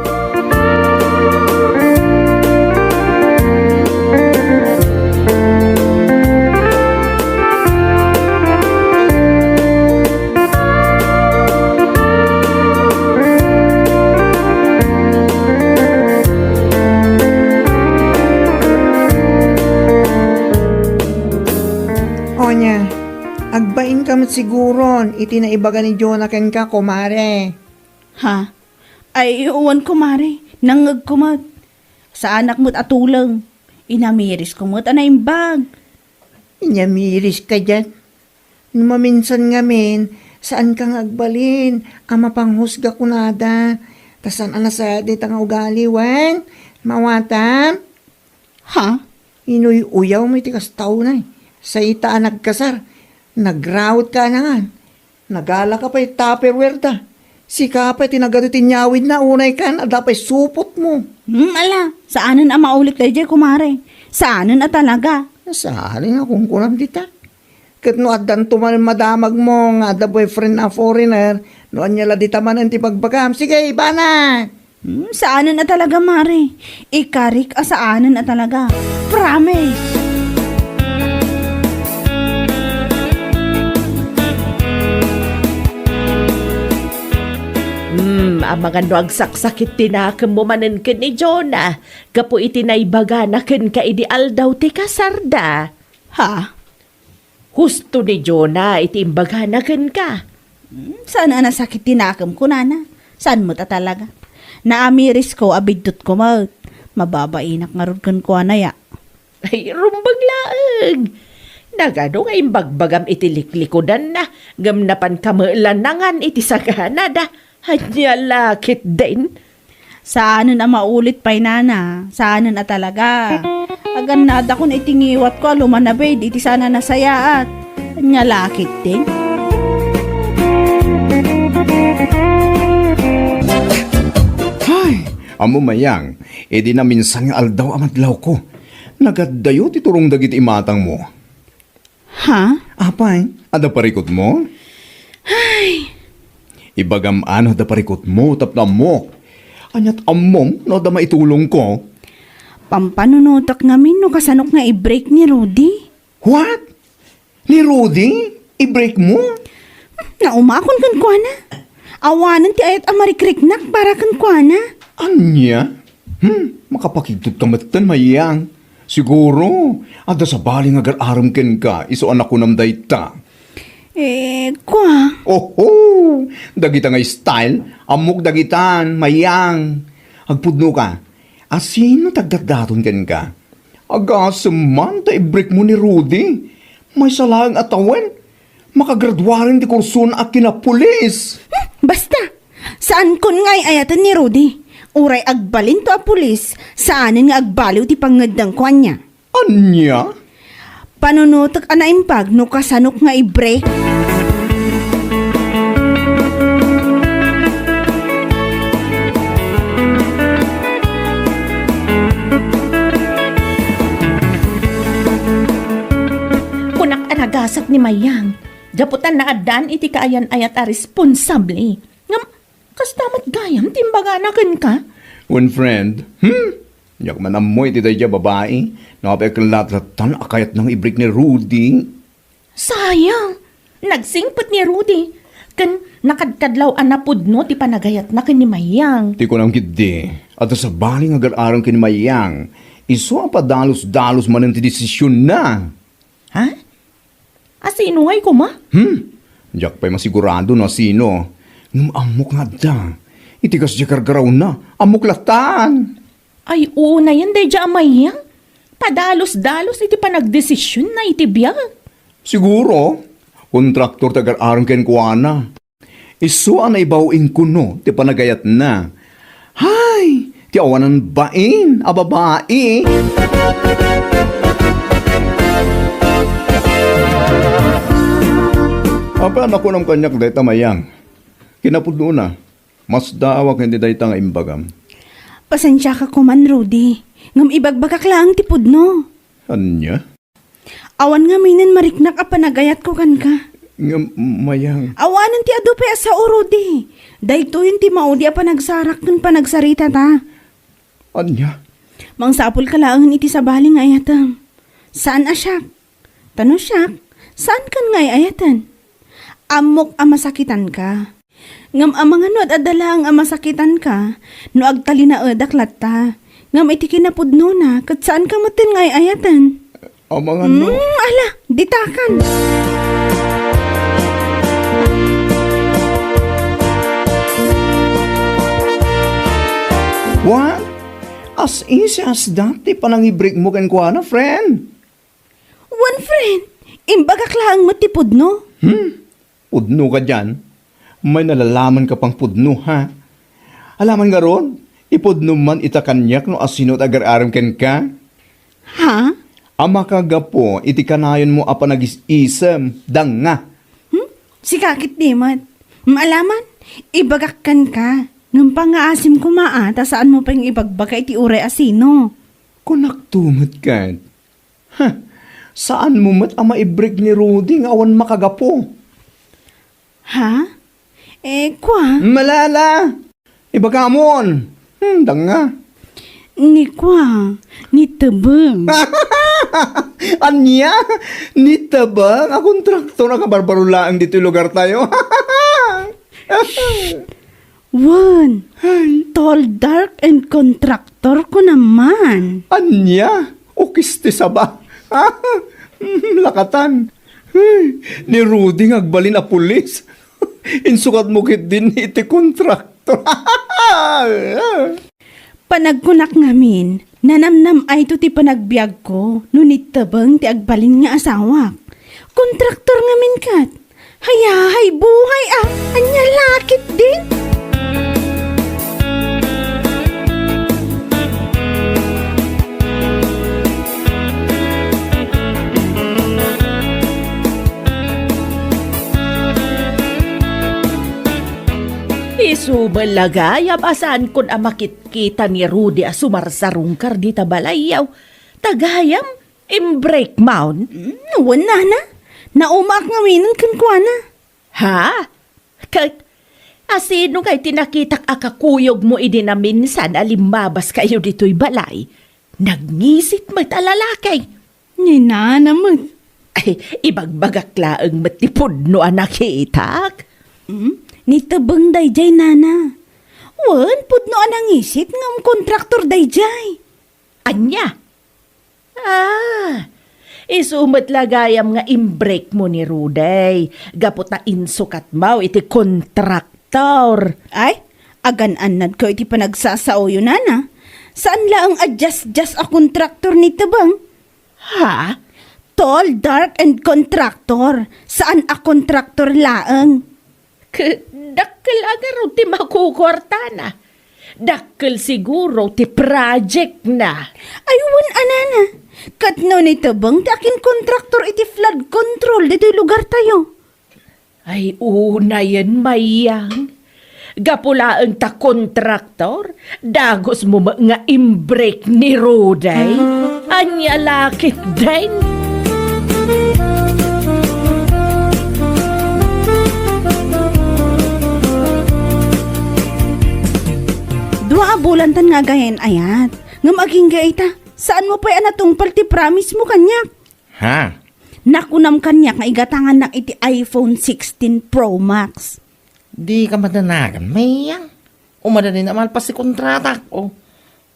Speaker 4: Anya, agbain ka siguron, iti naibaga ni Jonah ken ka, kumare.
Speaker 3: Ha? Ay, uwan kumare. Nangag kumat. Sa anak mo't atulang. Inamiris ko mo't anaimbag.
Speaker 4: Inyamiris ka dyan. Maminsan nga men, saan kang agbalin? Ama panghusga kunada. Tasan sa ditang ugali, wen? Mawatam?
Speaker 3: Ha?
Speaker 4: Inuy uyaw mo itikas tao na eh. Sa ita nagkasar. Nagrawat ka na nga. Nagala ka pa tupperware ta. Si ka pa tinagado tinyawid na unay kan at dapat supot mo.
Speaker 3: Ala, saanan ang maulit tayo dyan, kumare? Saanan na talaga?
Speaker 4: Saan nga kung kulam dita. Kat no adan tuman madamag mo nga the boyfriend na foreigner, no anya la dita man ti pagbagam. Sige, iba na.
Speaker 3: Saanan na talaga, mare? Ikarik saanan na talaga. Promise!
Speaker 5: Ang mga agsaksakit tinakam mo manen ken ni Jonah. Kapo itinaybaga na ken ka ideal daw ti kasarda.
Speaker 3: Ha?
Speaker 5: Husto ni Jonah itimbaga na ken ka.
Speaker 3: Saan na nasakit tinakam ko, nana? Saan mo ta talaga? Naamiris ko, abidot ko mo. Mababainak nga ron kan ko anaya.
Speaker 5: Ay, rumbag laeng. Nagano nga imbagbagam itiliklikod na. Gamnapan kamelanangan iti sagana da. Hanya lakit din.
Speaker 3: Saanan na maulit pa'y nana? Saanan na talaga? Aganada ko na itingiwat ko, lumanabay, iti sana nasayaat. Anya lakit din.
Speaker 1: Hay, amo mayang, edi na minsan nga aldaw amadlaw ko. Nagadayo ti turong dagiti imatang mo.
Speaker 3: Ha?
Speaker 1: Apay, ada parikot mo? Ibagam ano da parikot mo, tapna mo. Anyat among, no da maitulong ko.
Speaker 3: Pampanunotak ngamin no kasanok nga i-break ni Rudy.
Speaker 1: What? Ni Rudy? I-break mo?
Speaker 3: Naumakon kan kwa na. Awanan ti ayat amarikriknak para kan kwa na.
Speaker 1: Anya? Makapakigtut kamatan mayang. Siguro, ada sa baling agar-aram ken ka, iso anak ko namday ta.
Speaker 3: Kwa?
Speaker 1: Oho! Dagita nga style, amok dagitan, mayang. Agpudno ka, asino tagdadaton ken ka? Agasam man, ta i-break mo ni Rudy. May salang atawan. Makagraduarin ti kursun ak kinapulis.
Speaker 3: Basta, saan kon nga'y ayatan ni Rudy? Uray agbalin to a pulis, saanin nga agbaliw ti pangadang kwa niya.
Speaker 1: Anya?
Speaker 3: Panunutak anaimpag no kasanok nga i-break.
Speaker 5: Kunak anagasat ni Mayang. Gaputan na adan iti kaayan ayat a responsable. Ngam, kastamat gayam timbaga na ken ka.
Speaker 1: One friend, yak manamoy ti dayja babae, nakapagkalatlatan akayat ng i-break ni Rudy.
Speaker 5: Sayang, nagsingpot ni Rudy. Kan nakadkadlaw anapudno ti panagayat na ken ni Mayang.
Speaker 1: Ti ko nang gidi, at sa baling agar-arang kinimayang, iso ang padalos-dalos man ti desisyon na.
Speaker 5: Ha? Asino ay ko ma?
Speaker 1: Diyak pa'y masigurado na sino. Ngam amok nga da. Itigas di kargaraw na. Amok latan.
Speaker 5: Ay una yan dayja Mayang. Padalos-dalos iti panagdesisyon na iti biyag.
Speaker 1: Siguro, kontraktor tagar-arang ken kuana. Iso ang naibawin ko no, ti panagayat na. Hay, ti awanan bain, a babae. Apa anak ko ng kanyak dayta mayang. Kinapudno na. Mas daawak hindi dayta nga imbagam.
Speaker 3: Pasensya ka kuman, Rudy. Ngam ibagbagak lang tipod no.
Speaker 1: Anya?
Speaker 3: Awan nga minin mariknak a panagayat ko kan ka.
Speaker 1: Nga mayang.
Speaker 3: Awanan ti ado pa sa o, Rudy. Dahito yun ti maudi a panagsarak kan panagsarita ta.
Speaker 1: Anya?
Speaker 3: Mang sapul ka lang iti sa baling ayatan. Saan asyak? Tano siyak? Saan kan ngay ayatan? Amok amasakitan ka. Ngam amang ano at adala ang amasakitan ka, no agtali na daklat ta. Ngam iti kinapudno na, kat saan ka matin ngay ayatan?
Speaker 1: Amang ano?
Speaker 3: Ala, ditakan.
Speaker 1: What? As easy as that, di pa nang i-break mo kan kuha na, friend.
Speaker 3: One friend, imbagak lang matipod no?
Speaker 1: Pudno ka dyan. May nalalaman ka pang pudno, ha? Alaman nga ron, ipudno man itakanyak no asino agar-aram ken ka.
Speaker 3: Ha?
Speaker 1: Ama kagapo, iti kanayon mo apa nag-isisem, dang nga.
Speaker 3: Si kakit di mat. Maalaman, ibagak kan ka. Ngam pangaasim ko maata saan mo pang ibagbaka iti ure asino.
Speaker 1: Kunaktumot ka. Ha? Saan mo mat ama i-break ni Rudy nga awan makagapo?
Speaker 3: Ha? Kwa?
Speaker 1: Malala! Ibagamon! Dang nga.
Speaker 3: Ni kwa? Ni tebeng.
Speaker 1: Anya? Nita ba? Nga kontraktor na kabarbarulaang dito yung lugar tayo?
Speaker 3: Wan, tall, dark, and contractor ko naman.
Speaker 1: Anya? O kiste sa ba? Lakatan. Ay, ni Rudy ngagbalin a pulis. Insukat mo kit din iti kontraktor.
Speaker 3: Panagkunak ngamin, nanamnam ay to ti panagbiag ko, nunit tabang ti agbalin nga asawak. Kontraktor ngamin kat. Hayahay buhay anya lakit din.
Speaker 5: Isubalagayam asan kun makit-kita ni Rudy a sumarsarungkar di tabalayaw. Tagayam, imbreak maun.
Speaker 3: Wala na. Naumak ngamin kan kwa na.
Speaker 5: Ha? Kat, asino kay tinakitak akakuyog mo na minsan alimbabas kayo dito'y balay? Nagngisit mo't alalakay.
Speaker 3: Nina naman.
Speaker 5: Ay, ibagbagak laang matipod no anakitak.
Speaker 3: Ni tabang dayjay nana. Wan, pudno anang isit ngam kontraktor dayjay.
Speaker 5: Anya? Isumat lagayam nga imbreak mo ni Ruday. Gapot na insukat mo iti kontraktor.
Speaker 3: Ay, agan-anad ko iti panagsasao yun nana. Saan laang adjust a kontraktor ni tabang?
Speaker 5: Ha?
Speaker 3: Tall, dark, and contractor. Saan a kontraktor laang?
Speaker 5: Dakkel agaro ti makukwarta na. Dakkel siguro ti project na.
Speaker 3: Aywan anana. Katno ni tabang ti akin kontraktor iti flood control dito lugar tayo.
Speaker 5: Ay una yan mayang. Gapulaan ta kontraktor. Dagos mo nga imbreak ni Ruday. Anya lakit din.
Speaker 3: Dua bulan tan nga gayen ayat. Ngam aging gaita. Saan mo pa'y anatungpal ti promise mo kanyak?
Speaker 2: Ha?
Speaker 3: Nakunam kanyak nga igatangan na iti iPhone 16 Pro Max.
Speaker 2: Di ka madanagan, mayang. Umadali na malpas si kontrata. O,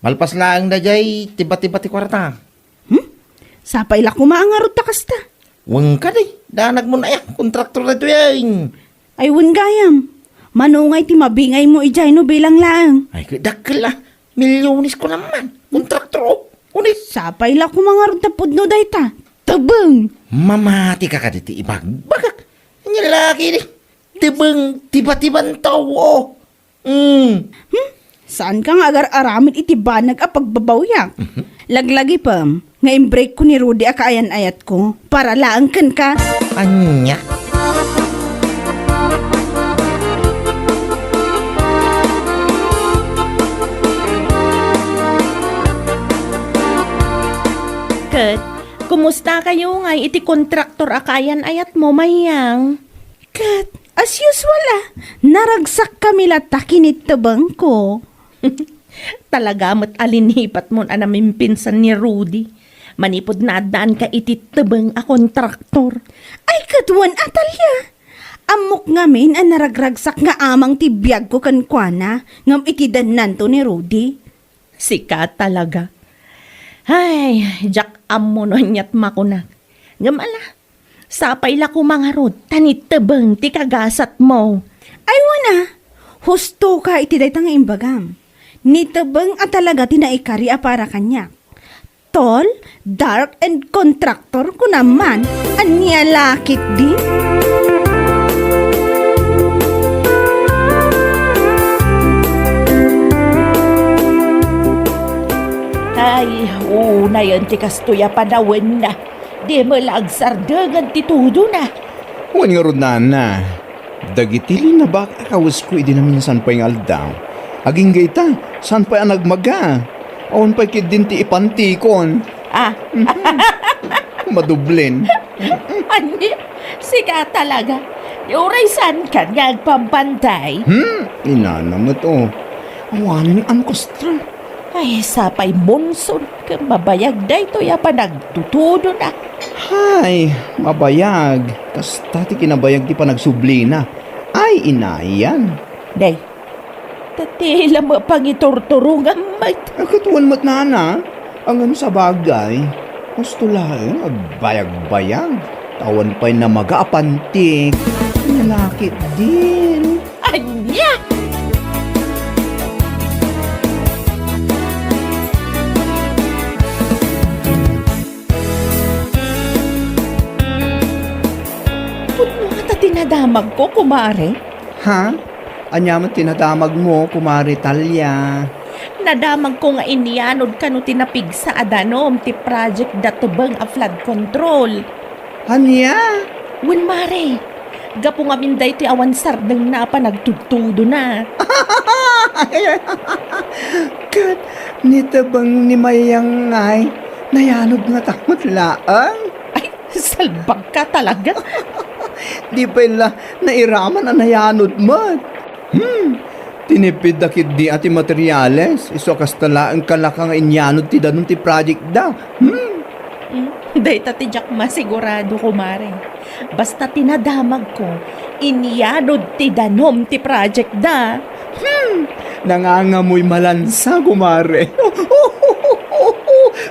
Speaker 2: malpas lang na jay, tiba-tiba ti kwarta.
Speaker 3: Sapay la kumaangarot ta kasta.
Speaker 2: Wang ka di, danag mo na yan, kontraktor na ito yan.
Speaker 3: Ay wan gayam. Manungay ti mabingay mo ijay no bilang laang.
Speaker 2: Ay, dakil ah, milyonis ko naman, kontraktor o, unis.
Speaker 3: Sapay la kumangarot ta pudno dayta. Tabang.
Speaker 2: Mamati ka ka diti ibagbagak. Ang laki di, tibang, tiba-tiban tao o.
Speaker 3: Saan ka nga agar-aramid iti banag a pagbabawyak? Laglagi pa, nga break ko ni Rudy a kaayan-ayat ko para laang kan ka.
Speaker 2: Anya?
Speaker 5: Kat, kumusta kayo nga iti kontraktor akayan ayat mo mayang?
Speaker 3: Kat, as usual naragsak kami lata kinit tabang ko.
Speaker 5: Talaga mat alinipat mo anamin pinsan ni Rudy. Manipod na daan ka iti tabang a kontraktor.
Speaker 3: Ay katuan atalya. Amok ngamin ang naragragsak nga amang tibiyag ko kankwana ngam itidan nanto ni Rudy.
Speaker 5: Sika talaga. Ay, jak Amo no nyat makunak. Ngamala, sapay la ko mga rod, tanit tebeng ti kagasat mo.
Speaker 3: Ay wana, husto ka iti daytang imbagam. Nitabang at talaga tinaikari para kanya. Tall, dark, and contractor ko naman. Anya lakit din.
Speaker 5: Ay, una yun ti kastuya panawen na. Di mo lagsardagan ti tudo na.
Speaker 1: Huwag nga ron na. Dagitili na ba akawas ko idi na minsan pa yung aldaw. Aging gayta, saan pa ang nagmaga? Awan pa kid din ti ipantikon.
Speaker 5: Ah,
Speaker 1: Madublin.
Speaker 5: ani, sika talaga. Uray san ka nagpampantay.
Speaker 1: Inana mo to. Awanin ang kostra.
Speaker 5: Ay, sapay monson ka mabayag day to ya pa nagtutudo na.
Speaker 1: Hay, mabayag. Kas tati kinabayag di pa nagsublina. Ay, inayan.
Speaker 5: Day, tatila mo pang iturturungan may
Speaker 1: Akatuan mo't nana. Ang sa bagay. Gusto lang, magbayag-bayag. Tawan pa'y na mag-aapantik. Nalakit din.
Speaker 5: anya. Puno nga tinadamag ko, kumare.
Speaker 1: Ha? Anya man tinadamag mo, kumari Talya.
Speaker 5: Nadamag ko nga inianod ka no tinapig sa adanom ti project datubang a flood control.
Speaker 1: Anya?
Speaker 5: Wen mare, gapo nga minday ti awan sardeng na pa nagtugtudo na.
Speaker 1: Kat, nita bang ni Mayang ay nayanod nga takot laang?
Speaker 5: Ay, salbag ka talaga.
Speaker 1: Di pa ila nairaman ang nayanod mo. Tinipid dakit di ati materyales. Iso kastala ang kalakang inyanod ti danon ti project da.
Speaker 5: Day ta ti Jack masigurado ko mare. Basta tinadamag ko, inianod ti danom ti project da.
Speaker 1: Nangangamoy malansa, kumare.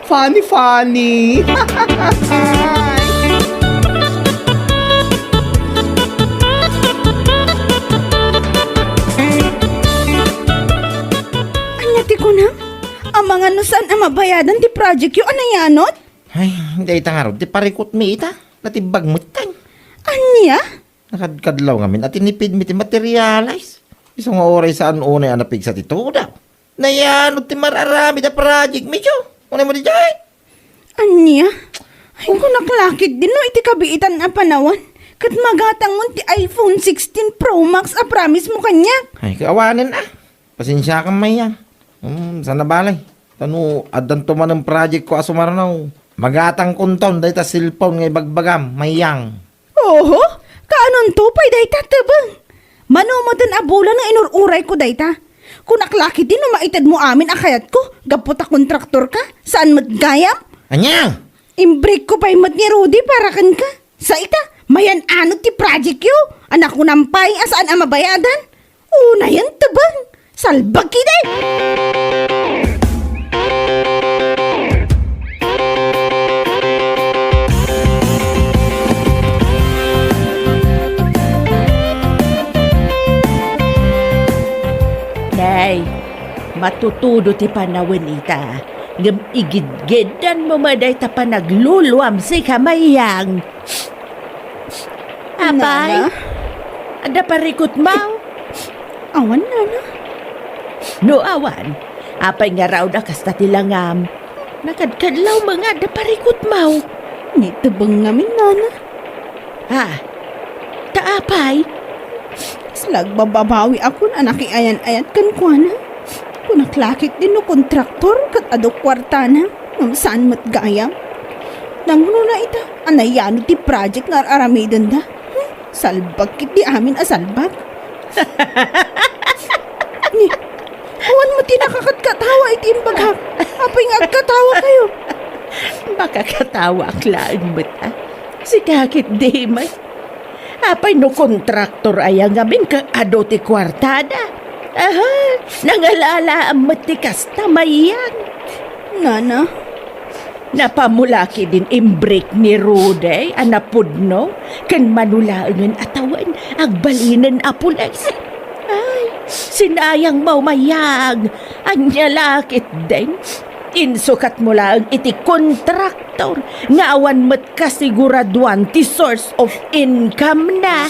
Speaker 1: Funny, funny.
Speaker 3: Anya ti ko na? Ang mga nusan ang mabayadan ti project yung anayanot?
Speaker 2: Ay, hindi ita nga ron. Di parikot mi ita. Natibag mo tan.
Speaker 3: Anya?
Speaker 2: Nakadkadlaw ngamin at tinipid mi ti materialize. Isang oray saan unay anapig sa tito daw. Nayanod ti mararami da project mi jo. Unay mo di jay.
Speaker 3: Anya? Ay ko naklakit din no iti kabiitan na panawan. Kat magatang mo ti iPhone 16 Pro Max a promise mo kanya.
Speaker 2: Ay, kaawanan na. Pasensya ka may yan. Sana balay. Tano, adan to man ang project ko asumaranaw. Magatang kunton, dahi ta cellphone ngay bagbagam, mayang.
Speaker 3: Oho, kaanon to pay day tatabang. Manumotan abulan ng inururay ko day ta. Kung naklakit din no maitad mo amin akayat ko, gaputa kontraktor ka, saan mat gayam?
Speaker 2: Anya?
Speaker 3: Imbreak ko pa'y mat ni Rudy para kan ka. Sa ita, mayan anot ti project yo. Anak ko nampay, asaan ang mabayadan? Una yan tabang. Salbag kita.
Speaker 5: Nay, matutudo ti panawin ita. Ngam igidgedan mo maday ta pa nagluluam si kamayang. Apay,
Speaker 3: Nana?
Speaker 5: ada parikot mau.
Speaker 3: Awan na.
Speaker 5: No awan, apay nga raw na kasta tilangam. Nakadkadlaw mga da parikot mau.
Speaker 3: Ni tabang ngamin nana.
Speaker 5: Ha, taapay,
Speaker 3: Slag bababawi ako na nakiayan-ayat kan kwa na. Kung naklakit din no kontraktor kat adok kwarta na. Ngam saan mat gayam. Nanguno na ita, anayano ti project nga aramidan da. Salbag kit di amin asalbag. Ni, awan mo ti nakakatkatawa iti imbagak. Apay nga agkatawa kayo.
Speaker 5: baka katawa ang laang mata. Si kakit di may. Apay no kontraktor ay ang amin kang ado ti kwartada. Aha, nangalala ang matikas na mayan.
Speaker 3: Nana,
Speaker 5: Napamulaki din imbrik ni Rude, anapudno, kan manulaangan atawan, agbalinan apulas. Ay, sinayang maumayag, anya lakit din. Insukat mo lang iti kontraktor, nga awan mat kasiguraduan ti source of income na.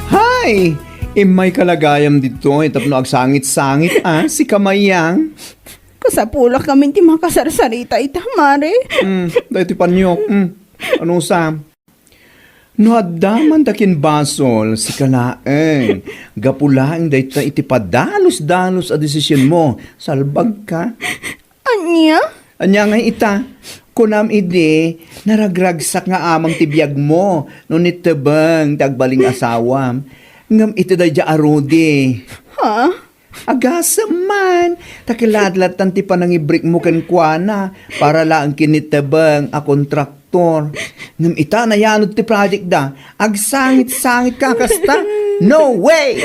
Speaker 1: Hay! Imay kalagayam dito, itap no agsangit-sangit si Kamayang.
Speaker 3: Kasapulak kami ti makasarsarita ita, Mare.
Speaker 1: Dahil ti panyok. Anong sam? No adaman takin basol si kanaeng. Gapulaang dahil ta iti padalos-dalos a desisyon mo. Salbag ka.
Speaker 3: Anya?
Speaker 1: Anya nga ita, kunam ide, naragragsak nga amang tibiyag mo, no nitebang tagbaling asawam. Ngam iti da dya arudi.
Speaker 3: Ha?
Speaker 1: Agasam man, takiladlat tanti pa nang ibrik mo kenkwana para lang kinitabang a kontraktor. Ngam ita na yanod ti project da, agsangit-sangit ka kasta. No way!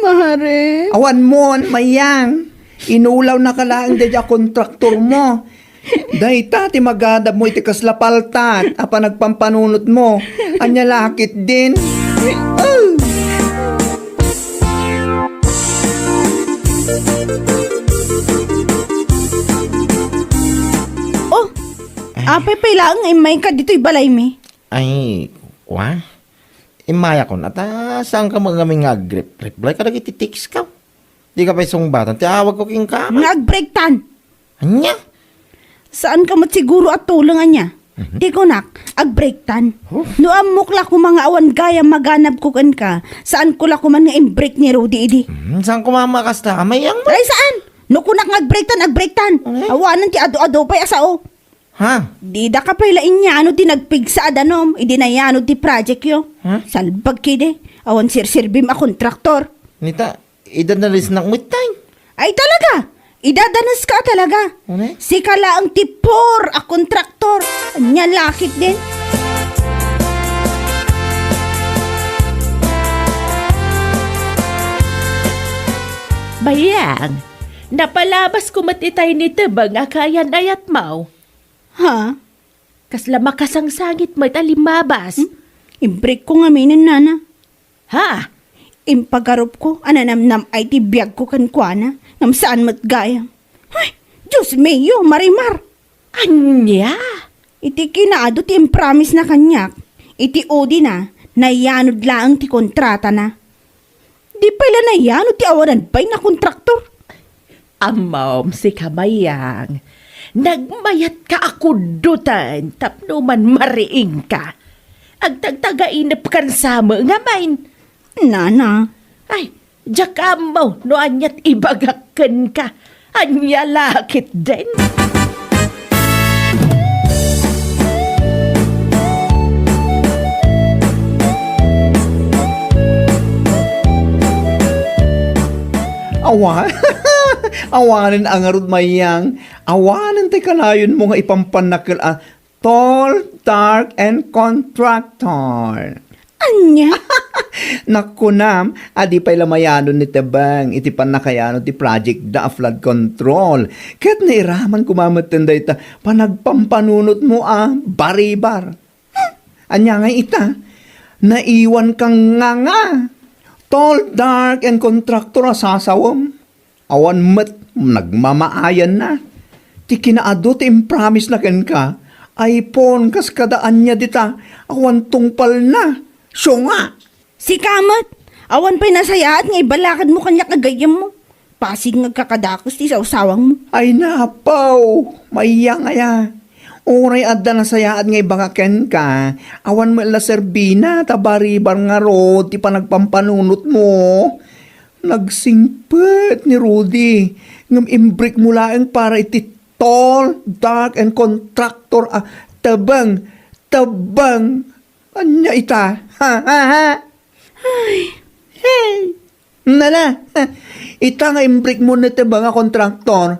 Speaker 3: Mare.
Speaker 1: Awan mon, mayang. Inulaw na kalaang dadya kontraktor mo. Dahita ti magadab mo iti kaslapaltat, apa nagpampanunot mo. Anya lakit din.
Speaker 3: Oh, apay pala ang imay ka dito'y balay mi.
Speaker 2: Ay, wa? Imaya ko na, saan ka magaming reply ka lagi titiks ka? Di ka pa isong batan, tiawag ko king ka.
Speaker 3: Nag-break tan.
Speaker 2: Anya?
Speaker 3: Saan ka mat siguro at tulungan niya? Di ko nak, ag-break tan. No amok la ko mga awan gaya maganap ko kan ka. Saan ko la ko man nga im-break ni Rudy idi?
Speaker 2: Saan ko mamakasta? Mayang mo?
Speaker 3: Ay saan? No ko nak ag-break tan.
Speaker 2: Okay.
Speaker 3: Awanan ti ado-ado pa'y asao.
Speaker 2: Ha?
Speaker 3: Di da ka pa'y lain niya ano ti nagpigsa adanom. Idi na yan ti project yo.
Speaker 2: Huh?
Speaker 3: Salbag kide. Awan sir-sirbim a kontraktor.
Speaker 2: Nita, idanalis ng mitay.
Speaker 3: Ay talaga! Idadanas ka talaga.
Speaker 2: Ano?
Speaker 3: Si kala ang tipor a kontraktor. Anya lakit din.
Speaker 5: Bayang, napalabas ko matitay ni Tebang akayan ayat mau.
Speaker 3: Ha?
Speaker 5: Kasla makasangsangit mo't alimabas.
Speaker 3: I-break ko nga minin nana.
Speaker 5: Ha?
Speaker 3: Impagarup ko, ananamnam ay tibiyag ko kankwana, nam saan mat gaya. Ay, Diyos mayo, marimar.
Speaker 5: Anya?
Speaker 3: Iti kinaado ti impromise na kanyak. Iti odi na, nayanod lang ti kontrata na. Di pala nayanod ti awanan pa'y na kontraktor.
Speaker 5: Amom si Kamayang. Nagmayat ka ako dutan, tapno man mariing ka. Agtagtagainap kan sama nga main.
Speaker 3: Nana,
Speaker 5: Ay, jakam mo, no anyat ibagakan ka. Anya lakit din.
Speaker 1: Awan? Awanan ang arud mayang. Awanan tay kanayon mo nga ipampanakil tall, dark, and contractor.
Speaker 3: anya?
Speaker 1: Nakunam, adi pa'y lamayanon ni Tebang, iti panakayanon ti project da flood control. Kaya't nairaman kumamatan da ita, panagpampanunot mo baribar. Anya nga ita, naiwan kang nga. Tall, dark, and contractor sasawam. Awan mat, nagmamaayan na. Ti kinaado ti impromise na ken ka, iPhone kas kadaan niya dita, awan tungpal na. Siyo nga.
Speaker 3: Si Kamat, awan pa'y nasayaat nga ibalakad mo kanya kagayam mo. Pasig nga kakadakos ti sausawang mo.
Speaker 1: Ay napaw, mayang aya. Uray adda na sayaat nga ibakaken ka. Awan mo ila serbina, tabaribar nga ro, ti panagpampanunot mo. Nagsingpet ni Rudy. Ngam imbrik mo laeng para iti tall, dark, and contractor. Tabang. Anya ita? Ha? Hey. Nana, ita nga imbrik mo na ba nga kontraktor,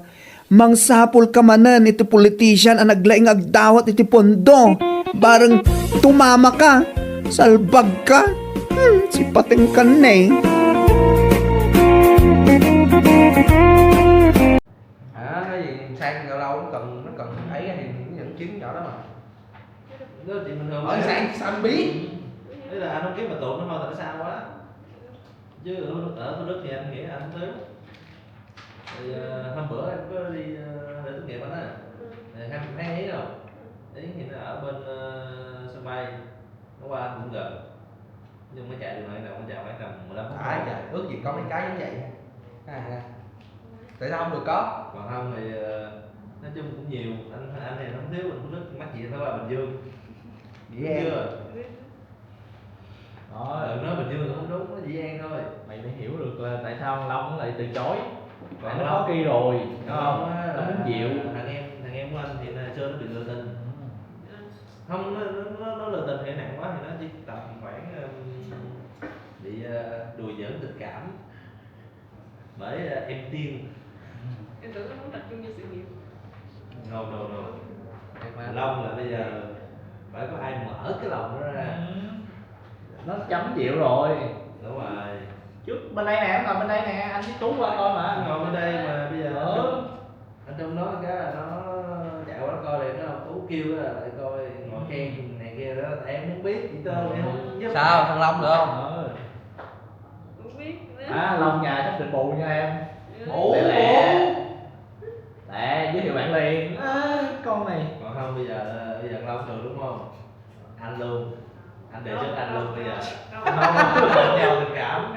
Speaker 1: mangsapol ka manan iti politician ang naglaing agdawat iti pondo, bareng tumama ka,
Speaker 4: Salbag ka. Sipating ka na eh.
Speaker 6: Cái gì sang lâu lâu nó cần ấy thì những trứng nhỏ đó mà.
Speaker 2: Đó chị bình thường.
Speaker 6: Ở sang sao anh biết?
Speaker 2: Thế là anh không kiếm mà tụt nó thôi tại nó xa quá. Chứ ở Thủ Đức thì anh nghĩ là anh không thiếu. Thì hôm bữa em có đi để tốt nghiệp anh á. Thì hai tháng ấy đâu. Ý thì nó ở bên sân bay. Nó qua anh cũng gần. Nhưng mà chạy đường này nào cũng chạy khoảng tầm 15 phút.
Speaker 6: Ai trời, ước gì có mấy cái giống vậy. Tại sao không được có?
Speaker 2: Còn không thì nói chung cũng nhiều. Anh này nó không thiếu mình Thủ Đức mắc gì phải qua Bình Dương.
Speaker 6: Dĩ An.
Speaker 2: Chưa? Đó, nói Bình Dương không đúng, nó Dĩ An thôi.
Speaker 7: Mày phải hiểu được là tại sao Long lại từ chối.
Speaker 2: Còn
Speaker 7: Nó
Speaker 2: Long-
Speaker 7: có kỳ rồi, đúng
Speaker 2: Không,
Speaker 7: không?
Speaker 2: á,
Speaker 7: Nó muốn chịu.
Speaker 2: thằng em của anh thì là xưa nó bị lừa tình. Không, nó lừa tình thì nặng quá thì nó chỉ tầm khoảng bị đùa giỡn tình cảm bởi em tiên.
Speaker 8: Em tưởng nó muốn tập trung cho sự nghiệp.
Speaker 2: No. Long là bây giờ phải có ai mở cái lòng nó ra.
Speaker 7: Nó chấm chịu rồi.
Speaker 2: Đúng rồi.
Speaker 7: Trước bên đây nè, em ngồi bên đây nè, anh với Tú qua coi mà.
Speaker 2: Anh ngồi ở đây mà bây giờ
Speaker 7: Ừ.
Speaker 2: anh trong đó cái là nó chạy qua nó coi liền, nó Tú kêu là lại coi ngồi khen này kia đó, tại em muốn biết chị tên em không giúp.
Speaker 6: Sao thằng Long được không?
Speaker 7: Ừ.
Speaker 8: Không biết nữa.
Speaker 7: Long nhà sắp định bù nha em.
Speaker 6: Ủa?
Speaker 7: Lẹ, giới thiệu bạn liền. Con này.
Speaker 2: Còn không bây giờ Long thường đúng không? Anh luôn. Anh đề xuất anh luôn bây giờ. Không, anh giàu tình cảm.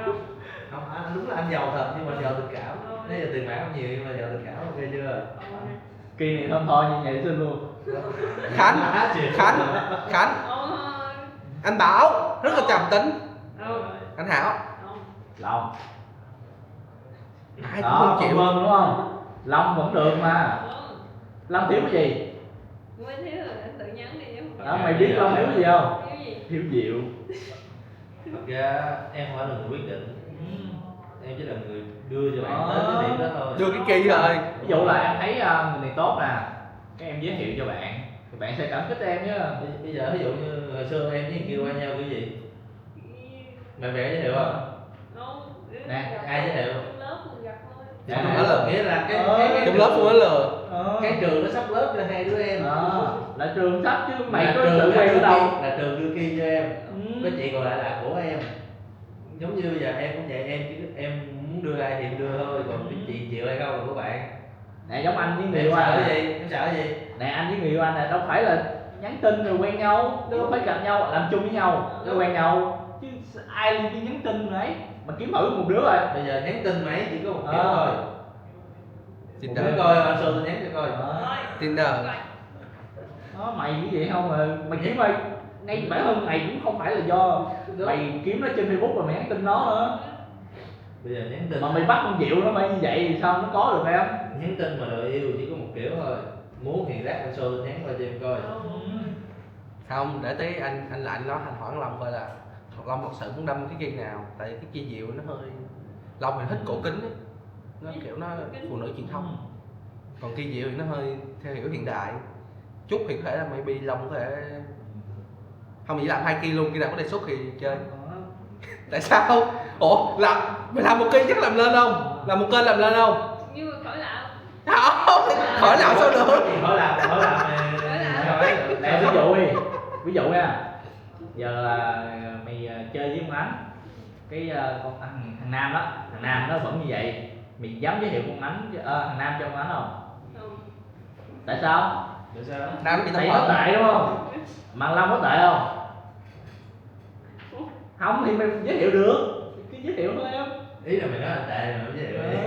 Speaker 2: Không, anh đúng là anh giàu thật nhưng mà giàu tình cảm. Bây giờ tiền bạc không nhiều nhưng mà giàu tình cảm, ok chưa?
Speaker 7: Kỳ này thơm tho như nhảy sinh luôn.
Speaker 6: Khánh, anh Bảo rất là trầm tính. Anh Hảo,
Speaker 7: Long.
Speaker 6: ai cũng
Speaker 7: Đó,
Speaker 6: không
Speaker 7: chịu
Speaker 6: chịu.
Speaker 7: đúng không? Long vẫn được mà. Long thiếu cái gì?
Speaker 8: Mới thiếu rồi anh tự nhắn đi chứ.
Speaker 7: Đó, mày biết Long thiếu cái gì không?
Speaker 8: Thiếu gì?
Speaker 7: Thiếu diệu.
Speaker 2: Thật ra em không phải là người quyết định. Em chỉ là người đưa cho bạn tới cái điểm đó thôi.
Speaker 6: Đưa cái kỳ rồi.
Speaker 7: Ví dụ là em thấy người này tốt nè, cái em giới thiệu cho bạn thì bạn sẽ cảm kích em chứ.
Speaker 2: Bây giờ ví dụ như hồi xưa em với kêu qua nhau cái gì? Bạn bè giới thiệu không?
Speaker 7: Nè,
Speaker 2: ai giới thiệu?
Speaker 8: Trong lớp mình gặp thôi.
Speaker 7: Dạ.
Speaker 2: Không phải là nghĩa là cái
Speaker 6: Trong lớp không có lừa.
Speaker 2: cái trường nó sắp lớp cho hai đứa em.
Speaker 7: Là trường sắp chứ mày
Speaker 2: Là
Speaker 7: có
Speaker 2: trường
Speaker 7: sự quen ở đâu.
Speaker 2: là trường đưa kia cho em.
Speaker 7: Ừ.
Speaker 2: Cái chị còn lại là của em. Giống như bây giờ em cũng vậy, em muốn đưa ai thì em đưa thôi, còn cái chị chịu hay không là của bạn.
Speaker 7: Nè giống anh với người
Speaker 2: Em
Speaker 7: yêu
Speaker 2: sợ
Speaker 7: anh
Speaker 2: cái
Speaker 7: nè.
Speaker 2: gì? Em sợ cái gì?
Speaker 7: Nè anh với người yêu anh nè, đâu phải là nhắn tin rồi quen nhau, đâu phải gặp nhau làm chung với nhau rồi quen nhau chứ ai đi nhắn tin rồi ấy mà kiếm thử một đứa rồi.
Speaker 2: Bây giờ nhắn tin mấy chỉ có một kiểu
Speaker 7: Ờ.
Speaker 2: thôi.
Speaker 6: Tinder.
Speaker 2: Thử coi anh Sơn tôi nhắn cho coi.
Speaker 6: Tinder.
Speaker 7: Đó mày cái gì không mà mày kiếm ơi, ngay bản thân mày cũng không phải là do mày kiếm nó trên Facebook rồi mày nhắn tin nó nữa,
Speaker 2: Bây giờ nhắn tin
Speaker 7: mà mày bắt con chịu nó phải như vậy thì sao nó có được em.
Speaker 2: nhắn tin mà đời yêu chỉ có một kiểu thôi. Muốn thì lát anh Sơn tôi nhắn qua cho em coi.
Speaker 6: Không, để tí anh lại nói anh hỏi anh Long coi là Long thật sự muốn đâm cái kia nào. Tại cái kia diệu nó hơi Long thì thích cổ kính ấy. Nó kiểu nó phụ nữ truyền thông. Còn kia diệu thì nó hơi theo hiểu hiện đại. Chút thì có thể là maybe Long có thể không chỉ làm hai kia luôn, khi nào có đề xuất thì chơi. Tại sao? Ủa, mày làm một kênh chắc làm lên không? Làm một kênh làm lên không?
Speaker 8: Nhưng mà khỏi làm.
Speaker 6: Không, khỏi làm sao được.
Speaker 2: Hỏi làm
Speaker 7: Nè ví dụ đi, ví dụ nha, giờ là mày chơi với con Ánh, cái con thằng Nam đó, thằng Nam nó vẫn như vậy, mày dám giới thiệu con Ánh thằng Nam cho con Ánh không?
Speaker 8: Không.
Speaker 7: Tại sao?
Speaker 2: Được sao?
Speaker 6: Nam nó bị
Speaker 7: Tại
Speaker 6: tâm
Speaker 7: nó
Speaker 6: thần.
Speaker 7: tệ đúng không? Mà Long có tệ không? Không thì mày giới thiệu được, cứ giới thiệu thôi em.
Speaker 2: Ý là mày nói là tệ mà mới vậy vậy.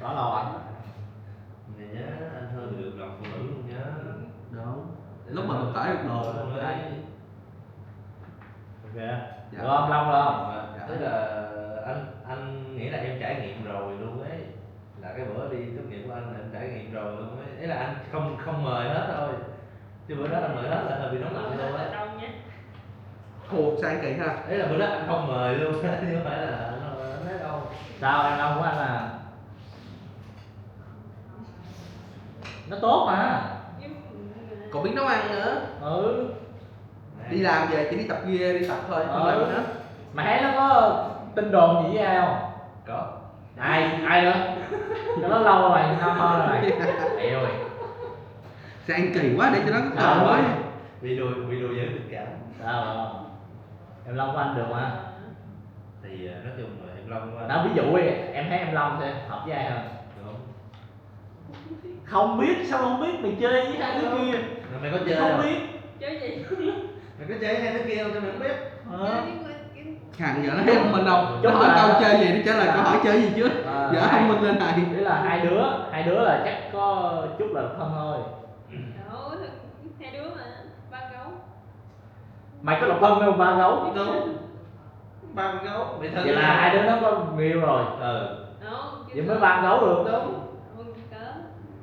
Speaker 7: Có lò.
Speaker 2: Mày nhớ anh hơi bị được lòng phụ nữ luôn nhớ.
Speaker 6: Đúng. Lúc mà mình tải được đồ
Speaker 2: Đúng
Speaker 6: là
Speaker 2: đấy.
Speaker 7: Ok.
Speaker 6: Dạ.
Speaker 7: Được không Long được không?
Speaker 2: Tức là anh nghĩ là em trải nghiệm rồi luôn ấy. Là cái bữa đi tốt nghiệp của anh là em trải nghiệm rồi luôn ấy. Ý là anh không mời hết thôi. Chứ bữa đó anh mời hết là hơi bị nóng lạnh luôn ấy.
Speaker 8: Đông nhé.
Speaker 6: Ồ, sai kỳ ha.
Speaker 2: Ý là bữa đó anh không mời luôn chứ không phải là nó nói đâu.
Speaker 7: Sao em Long của anh là nó tốt mà.
Speaker 6: Còn biết nấu ăn nữa.
Speaker 7: Ừ.
Speaker 6: Đi làm về chỉ đi tập ghi đi tập thôi, không làm gì hết.
Speaker 7: Mà thấy nó có tin đồn gì với ai không?
Speaker 6: Có.
Speaker 7: Ai nữa? Cho nó lâu rồi, năm hơn rồi. Eo ơi.
Speaker 6: Sao ăn kỳ quá để cho nó có
Speaker 7: Sao
Speaker 6: cơ mới.
Speaker 7: rồi?
Speaker 9: Video với tình cảm.
Speaker 7: Sao rồi? Em Long của anh được mà.
Speaker 9: Thì nói chung là em Long của anh.
Speaker 7: Đó ví dụ đi, em thấy em Long sẽ hợp với ai hơn?
Speaker 9: Đúng.
Speaker 7: Không biết, sao không biết? Mày chơi với hai đứa kia.
Speaker 9: Rồi mày có chơi
Speaker 7: Không
Speaker 9: không?
Speaker 7: biết.
Speaker 8: Chơi gì?
Speaker 9: Mày có chơi với hai đứa kia không cho mày không biết?
Speaker 6: Hàng giờ nó thấy thông minh đâu.
Speaker 7: Chốt
Speaker 6: Nó hỏi
Speaker 7: là-
Speaker 6: câu chơi gì nó trả lời câu hỏi chơi gì chứ. Giờ thông minh lên này.
Speaker 7: Ý là hai đứa là chắc có chút là thân thôi.
Speaker 8: Đâu, hai đứa mà ba gấu.
Speaker 7: Mày có độc thân không ba gấu?
Speaker 9: Đúng. Ba con gấu. Mày thân
Speaker 7: Vậy là hai đứa nó có người yêu rồi.
Speaker 8: Đó,
Speaker 7: Vậy mới ba gấu được.
Speaker 9: Đúng.
Speaker 8: Không có.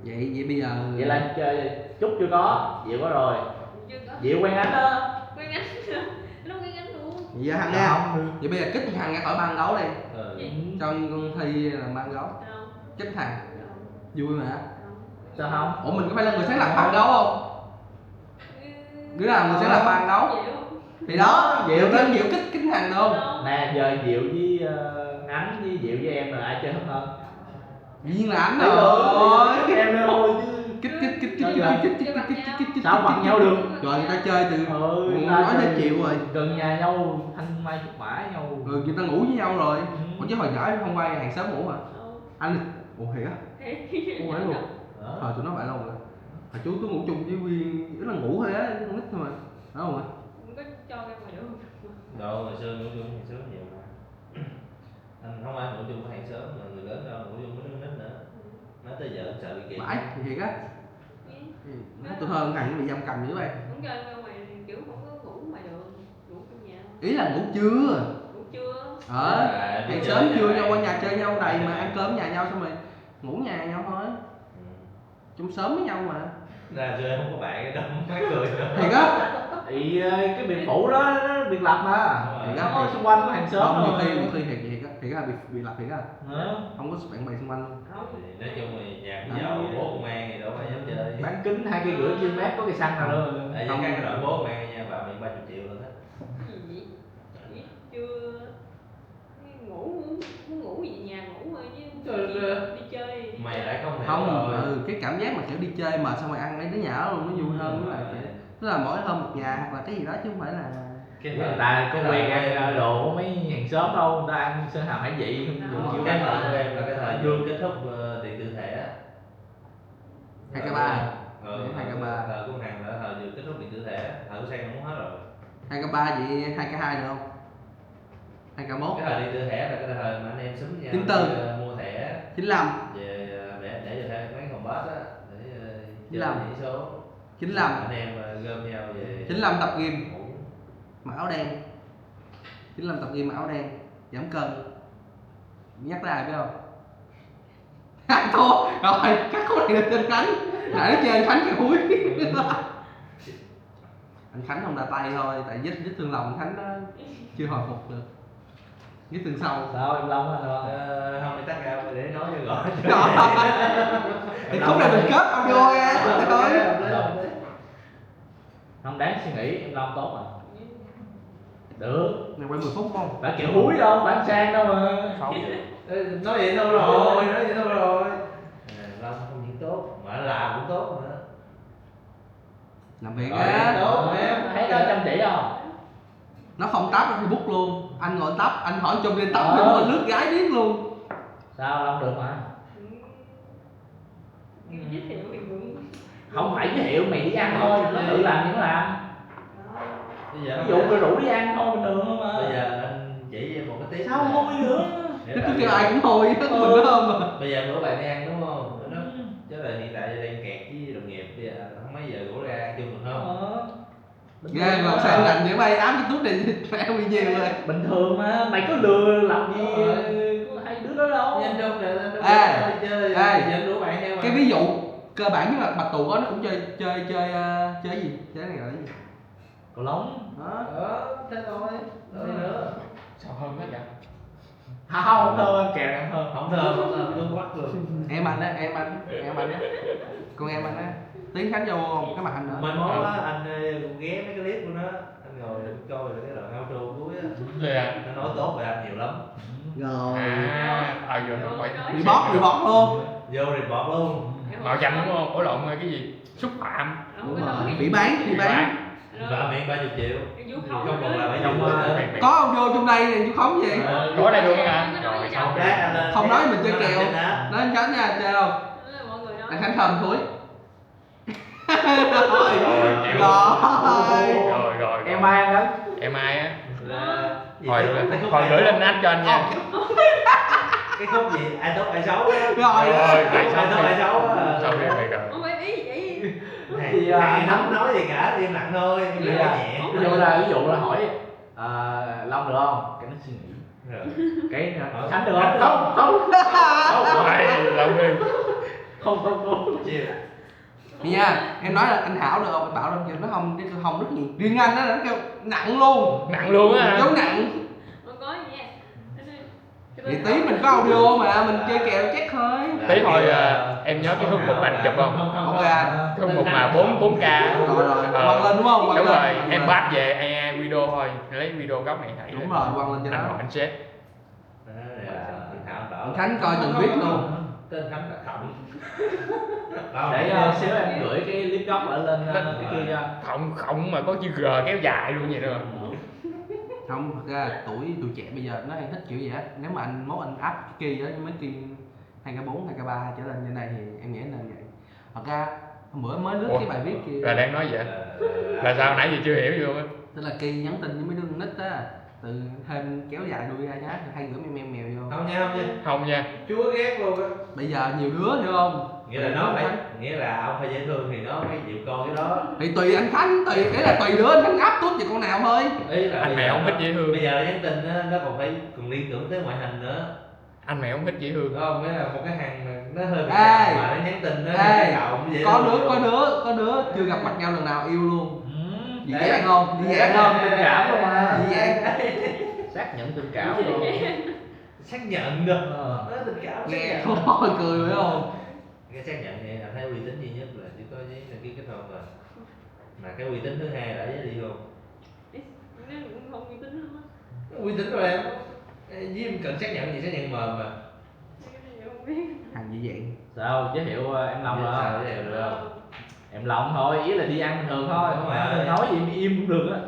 Speaker 6: Vậy bây giờ
Speaker 7: Vậy là chơi chút chưa có, Diệu có rồi.
Speaker 8: Chưa có.
Speaker 7: Diệu quen anh đó.
Speaker 8: Quen anh. Lúc quen anh luôn.
Speaker 6: vậy giờ Hằng nha. Vậy bây giờ kích thằng ra khỏi ban gấu đi.
Speaker 8: Gì?
Speaker 6: Cho con Thi làm ban gấu.
Speaker 8: Đâu.
Speaker 6: Kích thằng.
Speaker 8: Đâu.
Speaker 6: Vui mà.
Speaker 8: Đâu.
Speaker 7: Sao không?
Speaker 6: Ủa mình có phải là người sáng lập ban gấu không? Đứa nào người sáng lập ban gấu?
Speaker 8: Chịu.
Speaker 6: Thì đó,
Speaker 7: Diệu
Speaker 6: Diệu
Speaker 7: đó.
Speaker 6: Diệu kích thằng được không?
Speaker 8: Đâu.
Speaker 7: Nè giờ Diệu với Ngắn với Diệu với em là ai chơi hết hơn?
Speaker 6: Dĩ nhiên là ảnh
Speaker 7: Thấy
Speaker 6: rồi.
Speaker 7: rồi. Em nữa thôi chứ.
Speaker 6: Kích.
Speaker 7: Sao bằng nhau được?
Speaker 6: Rồi người ta chơi từ
Speaker 7: Ta
Speaker 6: nói tới chịu rồi.
Speaker 7: gần nhà nhau thanh mai trúc mã nhau.
Speaker 6: Rồi người ta ngủ với nhau rồi. Ủa chứ hồi nhỏ hôm qua hàng xóm ngủ hả?
Speaker 8: Đâu.
Speaker 6: Anh ủa thiệt á? Ủa phải luôn.
Speaker 7: Đó.
Speaker 6: Thời tụi nó vậy luôn rồi. Hồi chú tôi ngủ chung với Viên, nó là ngủ thôi á, con nít thôi mà. Đó không ạ?
Speaker 8: Không có cho ra ngoài được.
Speaker 9: Đâu, hồi xưa ngủ chung hàng xóm nhiều mà. Anh không ai ngủ chung với hàng xóm mà người lớn đâu ngủ chung với đứa nít nữa. Nói tới giờ anh sợ bị kiện.
Speaker 6: Bãi, thiệt á. Nói tôi hơn thằng nó bị giam cầm dữ vậy.
Speaker 8: Không cho ra ngoài kiểu không có ngủ ngoài đường, ngủ trong nhà.
Speaker 6: Ý là ngủ trưa.
Speaker 8: Ngủ trưa.
Speaker 6: Hàng xóm trưa nhau qua nhà chơi nhau đầy mà ăn cơm nhà nhau xong rồi ngủ nhà nhau thôi. Chung sớm với nhau mà.
Speaker 9: Ra xưa em không có bạn cái đâu mấy người nữa.
Speaker 6: Thiệt á.
Speaker 7: Thì cái biệt phủ đó nó biệt lập mà.
Speaker 6: Thiệt
Speaker 7: Nó
Speaker 6: á.
Speaker 7: có xung quanh có hàng xóm
Speaker 6: Không,
Speaker 7: rồi.
Speaker 6: nhiều khi thiệt á bị lập thiệt á.
Speaker 7: Hả?
Speaker 6: Không có bạn bè xung quanh luôn.
Speaker 8: Không.
Speaker 9: Thì nói chung thì nhà cũng giàu bố công an thì đâu phải dám chơi.
Speaker 7: Bán kính 2 cây rưỡi km có cây xăng nào đâu.
Speaker 9: Tại vì các đội bố công an nha bà mình 30 triệu rồi đó.
Speaker 8: Cái gì vậy? Chưa ngủ muốn ngủ về nhà ngủ rồi chứ
Speaker 9: Trời ơi.
Speaker 8: đi chơi đi
Speaker 9: Mày
Speaker 8: chơi.
Speaker 9: lại không hiểu
Speaker 6: Không,
Speaker 9: rồi.
Speaker 6: cái cảm giác mà kiểu đi chơi mà xong rồi ăn mấy đứa nhà đó luôn nó vui hơn với lại kiểu tức là mỗi hôm một nhà hoặc là cái gì đó chứ không phải là
Speaker 9: Cái
Speaker 7: Người ta có quen ăn đồ của mấy hàng xóm đâu, người ta ăn sơn hào hải vị không chịu chịu
Speaker 9: cái
Speaker 7: ăn.
Speaker 9: thời của em là cái thời dương kết thúc tiền tư thể á.
Speaker 6: 2K3.
Speaker 9: Ừ,
Speaker 6: 2K3.
Speaker 9: thời của hàng là thời dương kết thúc tiền tư thể, thời của Sang muốn hết rồi.
Speaker 6: 2K3 vậy 2K2 được không? 2K1
Speaker 9: Cái thời đi tư thẻ là cái thời mà anh em xúm nhau
Speaker 6: 94.
Speaker 9: đi, mua thẻ
Speaker 6: 95
Speaker 9: về để cho thêm mấy con boss á để chơi
Speaker 6: 95.
Speaker 9: chỉ số
Speaker 6: 95
Speaker 9: anh em gom nhau về
Speaker 6: 95 tập gym
Speaker 9: ngủ.
Speaker 6: mặc áo đen 95 tập gym mặc áo đen giảm cân nhắc tới ai biết không? Anh thua rồi cắt khúc này lên trên Khánh nãy nó chơi anh Khánh cái húi anh Khánh không ra tay thôi tại vết thương lòng anh Khánh nó chưa hồi phục được vết thương sâu
Speaker 7: Sao em Long anh không?
Speaker 9: Không thì tắt ra để nói cho gọi
Speaker 6: thì khúc này mình kết audio nghe thôi
Speaker 7: Không đáng suy nghĩ, em Long tốt mà. Được.
Speaker 6: này quay 10 phút không?
Speaker 7: Bạn kiểu húi đâu, bạn sang đâu mà.
Speaker 9: nói vậy đâu rồi nói vậy đâu rồi Long không những tốt mà làm cũng tốt nữa.
Speaker 6: Làm việc
Speaker 9: Rồi,
Speaker 6: á
Speaker 9: tốt em
Speaker 7: Thấy nó chăm chỉ không?
Speaker 6: nó không tắp ở Facebook luôn anh ngồi tắp anh hỏi chung lên tắp
Speaker 7: Ờ.
Speaker 6: nó ngồi lướt gái biết luôn
Speaker 7: Sao Long được mà?
Speaker 8: Giới thiệu thì cũng
Speaker 7: Không phải giới thiệu mày đi ăn thôi, nó tự làm thì nó làm.
Speaker 9: bây giờ
Speaker 7: Ví dụ mày rủ đi ăn thôi bình thường thôi mà.
Speaker 9: bây giờ anh chỉ cho em một cái tiếp
Speaker 7: Sao hôi nữa?
Speaker 6: nó cứ kêu ai cũng thôi hết mình nó không mà
Speaker 9: bây giờ bữa bạn đi ăn đúng không nó chứ là hiện tại đang kẹt với đồng nghiệp bây giờ không mấy giờ rủ ra ăn chung được không.
Speaker 6: nghe mà sang lạnh vậy bay ám cái tút này em bị nhiều rồi
Speaker 7: Bình thường mà, mày có lừa làm gì có hai đứa đó đâu.
Speaker 9: Nhân trong này nó
Speaker 6: Ê,
Speaker 9: đi chơi
Speaker 6: ê.
Speaker 9: giờ rủ bạn theo mà.
Speaker 6: cái ví dụ cơ bản nhất là bạch tuộc đó nó cũng chơi cái gì chơi này gọi là cái gì
Speaker 7: Cầu lóng.
Speaker 6: đó
Speaker 9: Thế thôi đâu đi nữa.
Speaker 7: Sao hơn hết vậy? Không thơm, kèo em thơm.
Speaker 9: Không thơm tôi quắt luôn.
Speaker 6: em anh á con em anh á Tiến Khánh vô một cái mặt anh nữa
Speaker 9: Mai mốt á anh ghé mấy cái clip của nó anh ngồi để coi được cái đoạn outro cuối á.
Speaker 7: Dạ.
Speaker 9: Nó nói tốt về anh nhiều lắm.
Speaker 4: Rồi.
Speaker 7: Giờ nó phải
Speaker 6: Report luôn.
Speaker 9: Vô report luôn.
Speaker 7: màu xanh đúng không? Ủa lộn cái gì? Xúc phạm.
Speaker 6: Đúng rồi. Phỉ bán.
Speaker 9: Và miệng 30 triệu.
Speaker 8: Vũ
Speaker 9: Không
Speaker 8: Khống
Speaker 9: còn là 70
Speaker 7: Trong,
Speaker 9: nữa.
Speaker 6: Có ông vô trong đây nè, chú Khống gì?
Speaker 7: Có đây luôn hả? Rồi xong
Speaker 9: Lát anh lên.
Speaker 6: Không nói mình chơi kèo.
Speaker 9: Trên đó.
Speaker 6: Nói anh Khánh nha, chơi không?
Speaker 8: mọi người nói
Speaker 6: Anh Khánh thầm thúi.
Speaker 7: Rồi.
Speaker 2: Em ai anh đó?
Speaker 7: Em ai á?
Speaker 9: Là gì
Speaker 7: Hồi
Speaker 9: cái khúc
Speaker 7: hồi
Speaker 9: này
Speaker 7: gửi
Speaker 9: là-
Speaker 7: lên app cho anh nha.
Speaker 9: cái khúc gì ai tốt ai xấu á.
Speaker 6: Rồi.
Speaker 7: Rồi,
Speaker 9: ai tốt ai xấu á.
Speaker 7: Xong đi mày rồi.
Speaker 8: không phải ý vậy.
Speaker 9: Này không nói gì cả, im lặng thôi, im lặng nhẹ.
Speaker 2: Ví dụ là hỏi Long được không? Cái nó suy nghĩ.
Speaker 9: Rồi.
Speaker 2: Cái
Speaker 9: Hỏi
Speaker 2: Khánh được không? Không.
Speaker 7: Mày lòng đi.
Speaker 2: Không.
Speaker 9: Chiều.
Speaker 6: Nha, em nói là anh Hảo được không? Anh bảo đâu giờ nó không, cái không rất nhiều. Riêng anh á nó kêu nặng luôn.
Speaker 7: Nặng luôn á.
Speaker 6: Giống nặng.
Speaker 8: Không có gì nha.
Speaker 6: Thì tí mình có audio mà mình chơi kèo chết thôi.
Speaker 7: Tí hồi em nhớ cái hương mục anh chụp không?
Speaker 6: Ok anh.
Speaker 7: Hương mục mà 4K.
Speaker 6: Rồi. Quăng lên đúng không? Quăng
Speaker 7: Đúng
Speaker 6: lên.
Speaker 7: rồi, em bắt về AI video thôi, lấy video gốc này thấy.
Speaker 6: Đúng rồi, quăng lên cho
Speaker 7: Anh
Speaker 6: nó.
Speaker 7: hỏi anh sếp.
Speaker 6: Anh Khánh coi từng viết luôn.
Speaker 9: Tên Khánh là Khổng.
Speaker 2: Để xíu em gửi cái clip gốc ở lên cái kia cho.
Speaker 7: Không mà có chữ G kéo dài luôn vậy đó.
Speaker 6: Không, thật ra tuổi trẻ bây giờ nó hay thích kiểu gì á. Nếu mà anh mốt anh up cái kỳ đó, mấy kỳ 2K4, 2K3 trở lên như này thì em nghĩ nên vậy. Thật ra hôm bữa mới lướt cái bài viết kia.
Speaker 7: Là đang nói vậy? Là sao nãy giờ chưa hiểu gì luôn á?
Speaker 6: Tức là Kỳ nhắn tin với mấy đứa con nít á, từ thêm kéo dài đuôi ra nhá, hay gửi mèo vô.
Speaker 9: Không nha, không nha.
Speaker 7: Không nha.
Speaker 9: Chúa ghét luôn á.
Speaker 6: Bây giờ nhiều đứa hiểu không?
Speaker 9: Nghĩa là nó phải, nghĩa là ông phải dễ thương thì nó phải chịu coi cái đó.
Speaker 6: Thì tùy anh Khánh, tùy đấy là tùy đứa anh Khánh áp tốt về con nào thôi.
Speaker 9: Ý là
Speaker 7: Anh mẹ không thích dễ thương.
Speaker 9: Bây giờ nhắn tin á, nó còn phải còn liên tưởng tới ngoại hình nữa.
Speaker 7: Anh mẹ không thích dễ thương.
Speaker 9: Đúng không? Nghĩa là một cái hàng mà nó hơi bị
Speaker 6: Ê.
Speaker 9: mà nó nhắn tin nó
Speaker 6: Ê.
Speaker 9: động dễ
Speaker 6: Có
Speaker 9: thương
Speaker 6: đứa,
Speaker 9: luôn.
Speaker 6: có đứa chưa gặp mặt nhau lần nào yêu luôn. Dị
Speaker 9: Đấy.
Speaker 6: dạng không? Dị dạng không?
Speaker 2: Tình cảm luôn mà.
Speaker 6: Dị dạng.
Speaker 2: Xác nhận tình cảm luôn.
Speaker 9: Xác nhận được. Nó tình cảm xác
Speaker 6: Nghe
Speaker 9: nhận.
Speaker 6: thôi cười phải không?
Speaker 9: Cái xác nhận này là thấy uy tín duy nhất là chỉ có giấy đăng ký kết hôn rồi. Mà cái uy tín thứ hai là giấy ly hôn.
Speaker 8: Nó cũng không uy tín lắm á.
Speaker 9: Uy tín rồi em. Với em cần xác nhận gì, xác nhận mờ mà.
Speaker 8: Không biết.
Speaker 6: Hàng dị dạng.
Speaker 2: Sao giới thiệu em Long
Speaker 9: Sao
Speaker 2: rồi.
Speaker 9: vậy được không?
Speaker 2: Em Long thôi, ý là đi ăn bình thường thôi.
Speaker 9: Đúng rồi.
Speaker 2: Nói gì mà im cũng được á.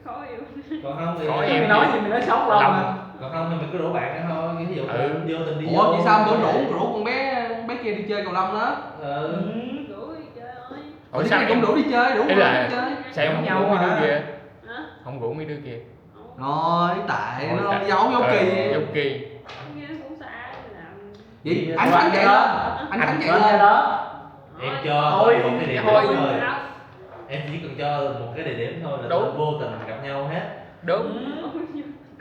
Speaker 8: Khó yêu.
Speaker 9: Còn không thì
Speaker 7: Khỏi
Speaker 2: Mày
Speaker 7: em
Speaker 2: nói gì mày nói xấu Long à.
Speaker 9: còn không thì mình cứ rủ bạn đó thôi. Ví dụ
Speaker 7: Ừ.
Speaker 9: vô tình đi
Speaker 6: Ủa vậy sao bữa rủ con bé kia đi chơi cầu lông đó?
Speaker 9: Ừ.
Speaker 8: Rủ đi chơi ơi.
Speaker 7: Ủa
Speaker 6: Thì
Speaker 7: sao
Speaker 6: cũng
Speaker 7: em
Speaker 6: rủ đi chơi, rủ
Speaker 7: ý
Speaker 6: con
Speaker 7: là
Speaker 6: đi chơi.
Speaker 7: sao em không
Speaker 2: Nhau
Speaker 7: rủ mấy
Speaker 2: mà.
Speaker 7: đứa kia?
Speaker 8: Hả?
Speaker 7: Không rủ mấy đứa kia.
Speaker 6: Rồi, tại
Speaker 7: Ôi,
Speaker 6: nó
Speaker 7: tại-
Speaker 6: giấu dấu kỳ.
Speaker 7: Dấu kỳ.
Speaker 8: Nghe cũng xa làm.
Speaker 6: Vậy anh Khánh chạy lên. Anh Khánh chạy
Speaker 2: Lên
Speaker 6: lên.
Speaker 2: đó.
Speaker 9: Em cho
Speaker 2: Thôi,
Speaker 9: một cái địa điểm
Speaker 2: thôi.
Speaker 9: thôi. Em chỉ cần cho một cái địa điểm thôi là
Speaker 7: Đúng.
Speaker 9: vô tình gặp nhau hết.
Speaker 7: Đúng.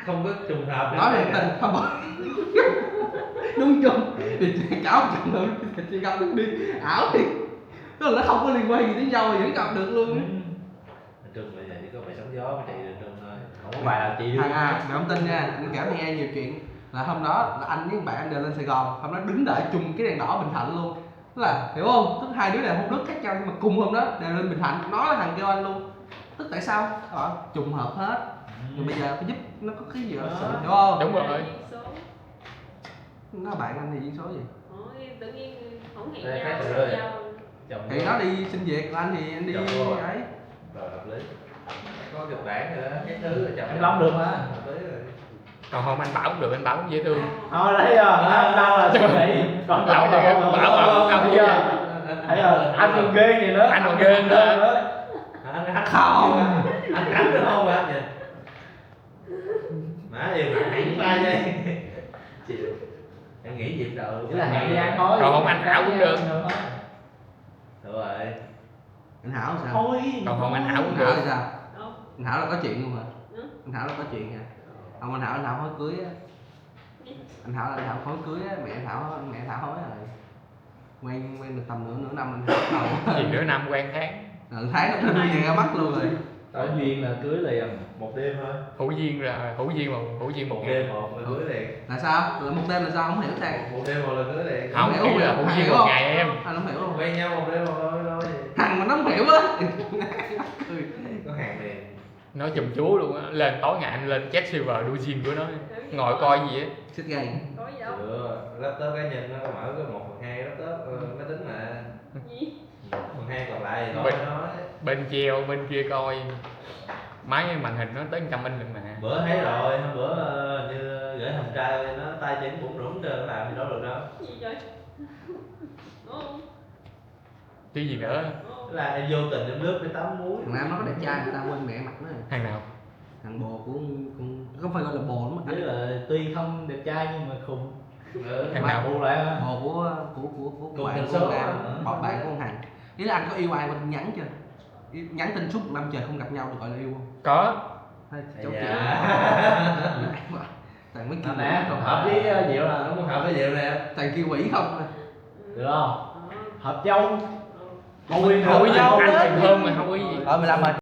Speaker 9: Không có trùng hợp.
Speaker 6: Nói về tình không phải. Đúng chung. Thì cháu chẳng nữa, thì gặp được đi. Ảo thì. Tức là nó không có liên quan gì đến nhau thì vẫn gặp được luôn á.
Speaker 9: Trung bây giờ chỉ có bài sóng gió mà chạy được Trung thôi.
Speaker 2: Không có bài nào chị đưa.
Speaker 6: Đừng không tin nha, anh kể cho nghe nhiều chuyện. Là hôm đó là anh với bạn anh đều lên Sài Gòn, hôm đó đứng đợi chung cái đèn đỏ Bình Thạnh luôn. Tức là hiểu không? Tức hai đứa đều không nước khác nhau nhưng mà cùng hôm đó đều lên Bình Thạnh, nó là thằng kêu anh luôn. Tức tại sao? Trùng hợp hết. Nhưng bây giờ phải giúp nó có cái gì đó sự hiểu không?
Speaker 7: Đúng rồi.
Speaker 8: Số.
Speaker 6: Nó bạn anh thì duyên số gì?
Speaker 8: Ôi, tự nhiên không hẹn
Speaker 9: Đây,
Speaker 8: nhau.
Speaker 9: khác rồi.
Speaker 8: nhau.
Speaker 9: Chồng
Speaker 6: Thì nó đi xin việc, còn anh thì anh đi
Speaker 9: Chồng cô à?
Speaker 6: ấy.
Speaker 9: Rồi hợp lý. Có kịch bản rồi đó, cái thứ rồi chồng.
Speaker 2: Em Long được mà.
Speaker 9: Hợp lý rồi.
Speaker 7: Còn không anh Bảo cũng được, anh Bảo cũng dễ thương.
Speaker 2: Thôi đấy rồi, anh Long là suy nghĩ. Còn
Speaker 7: Bảo
Speaker 2: Long
Speaker 7: thì
Speaker 2: là
Speaker 7: Bảo
Speaker 2: thấy chưa? Thấy rồi, anh còn ghê này nữa.
Speaker 7: Anh còn ghê nữa.
Speaker 9: Anh không. Anh thắng được không anh vậy? Má yêu hãy ba giây. Chịu. Em nghĩ dịp đầu.
Speaker 2: Chỉ là hẹn đi ăn thôi.
Speaker 7: Còn không anh Hảo cũng được.
Speaker 9: Đúng rồi.
Speaker 6: Anh Hảo sao?
Speaker 2: Thôi.
Speaker 7: Còn không anh Hảo cũng
Speaker 6: Anh Hảo
Speaker 7: được.
Speaker 6: thì sao?
Speaker 8: Đâu?
Speaker 6: Anh Hảo là có chuyện luôn hả?
Speaker 8: Ừ.
Speaker 6: Anh Hảo là có chuyện hả? Không, anh Hảo hối cưới á. Anh Hảo hối cưới á, mẹ anh Thảo hối rồi. Quen được tầm nửa năm anh Hảo bắt
Speaker 7: Gì
Speaker 6: đầu.
Speaker 7: nửa năm quen tháng.
Speaker 6: Tháng nó đưa về ra mắt luôn rồi.
Speaker 2: Có duyên là cưới liền.
Speaker 9: Một đêm thôi.
Speaker 7: Hữu duyên là hữu duyên một
Speaker 9: Một
Speaker 7: ngày.
Speaker 9: đêm một là cưới liền.
Speaker 6: Là sao? Là một đêm là sao? Không hiểu sao.
Speaker 9: Một đêm một là cưới liền.
Speaker 7: Không,
Speaker 6: hiểu
Speaker 7: ý là
Speaker 6: không?
Speaker 7: hữu duyên
Speaker 6: Hiểu
Speaker 7: một
Speaker 6: không?
Speaker 7: ngày em.
Speaker 6: Anh không hiểu luôn.
Speaker 9: Quen nhau một đêm một thôi thôi.
Speaker 6: Thằng mà nó không hiểu á.
Speaker 9: Có hàng liền.
Speaker 10: Nó chùm chú luôn á, lên tối ngày anh lên chat server đua gym của nó, ngồi coi gì á.
Speaker 6: Xích gay.
Speaker 8: Có gì đâu.
Speaker 9: Laptop cá nhân nó mở có 1/2 laptop máy tính mà.
Speaker 8: Gì?
Speaker 9: 1/2 còn lại thì
Speaker 10: Bên-
Speaker 9: nói.
Speaker 10: Bên treo bên kia coi máy màn hình nó tới 100 inch lần mà.
Speaker 9: Bữa thấy rồi, hôm bữa như gửi thằng trai nó tay chân bụng rủng trơn, làm gì đâu được đâu.
Speaker 8: Gì vậy? Đúng không?
Speaker 10: Chứ gì nữa.
Speaker 9: Là em vô tình em lướt cái tấm muối.
Speaker 6: Thằng Nam nó có đẹp trai người ta quên mẹ mặt nó.
Speaker 10: Thằng nào?
Speaker 6: Thằng bồ của con không phải gọi là bồ lắm
Speaker 7: Ý
Speaker 6: anh.
Speaker 7: là tuy không đẹp trai nhưng mà khùng.
Speaker 10: Thằng nào?
Speaker 7: Khùng lại hả?
Speaker 6: Bồ của bạn
Speaker 9: tình
Speaker 6: của
Speaker 9: số
Speaker 6: con Nam,
Speaker 9: hả?
Speaker 6: bạn bạn của con Hằng. Ý là anh có yêu ai qua tin nhắn chưa? Nhắn tin suốt 1 năm trời không gặp nhau được gọi là yêu không?
Speaker 10: Có.
Speaker 6: Hay cháu
Speaker 9: Dạ.
Speaker 6: chị. Thằng mới kêu
Speaker 7: Nè,
Speaker 6: không
Speaker 7: hợp với Diệu là nó
Speaker 9: Không hợp với Diệu nè.
Speaker 6: thằng kêu quỷ không à.
Speaker 7: được không? Hợp châu.
Speaker 10: Hôi, anh thì hơn mà hôi gì.
Speaker 6: 15 rồi.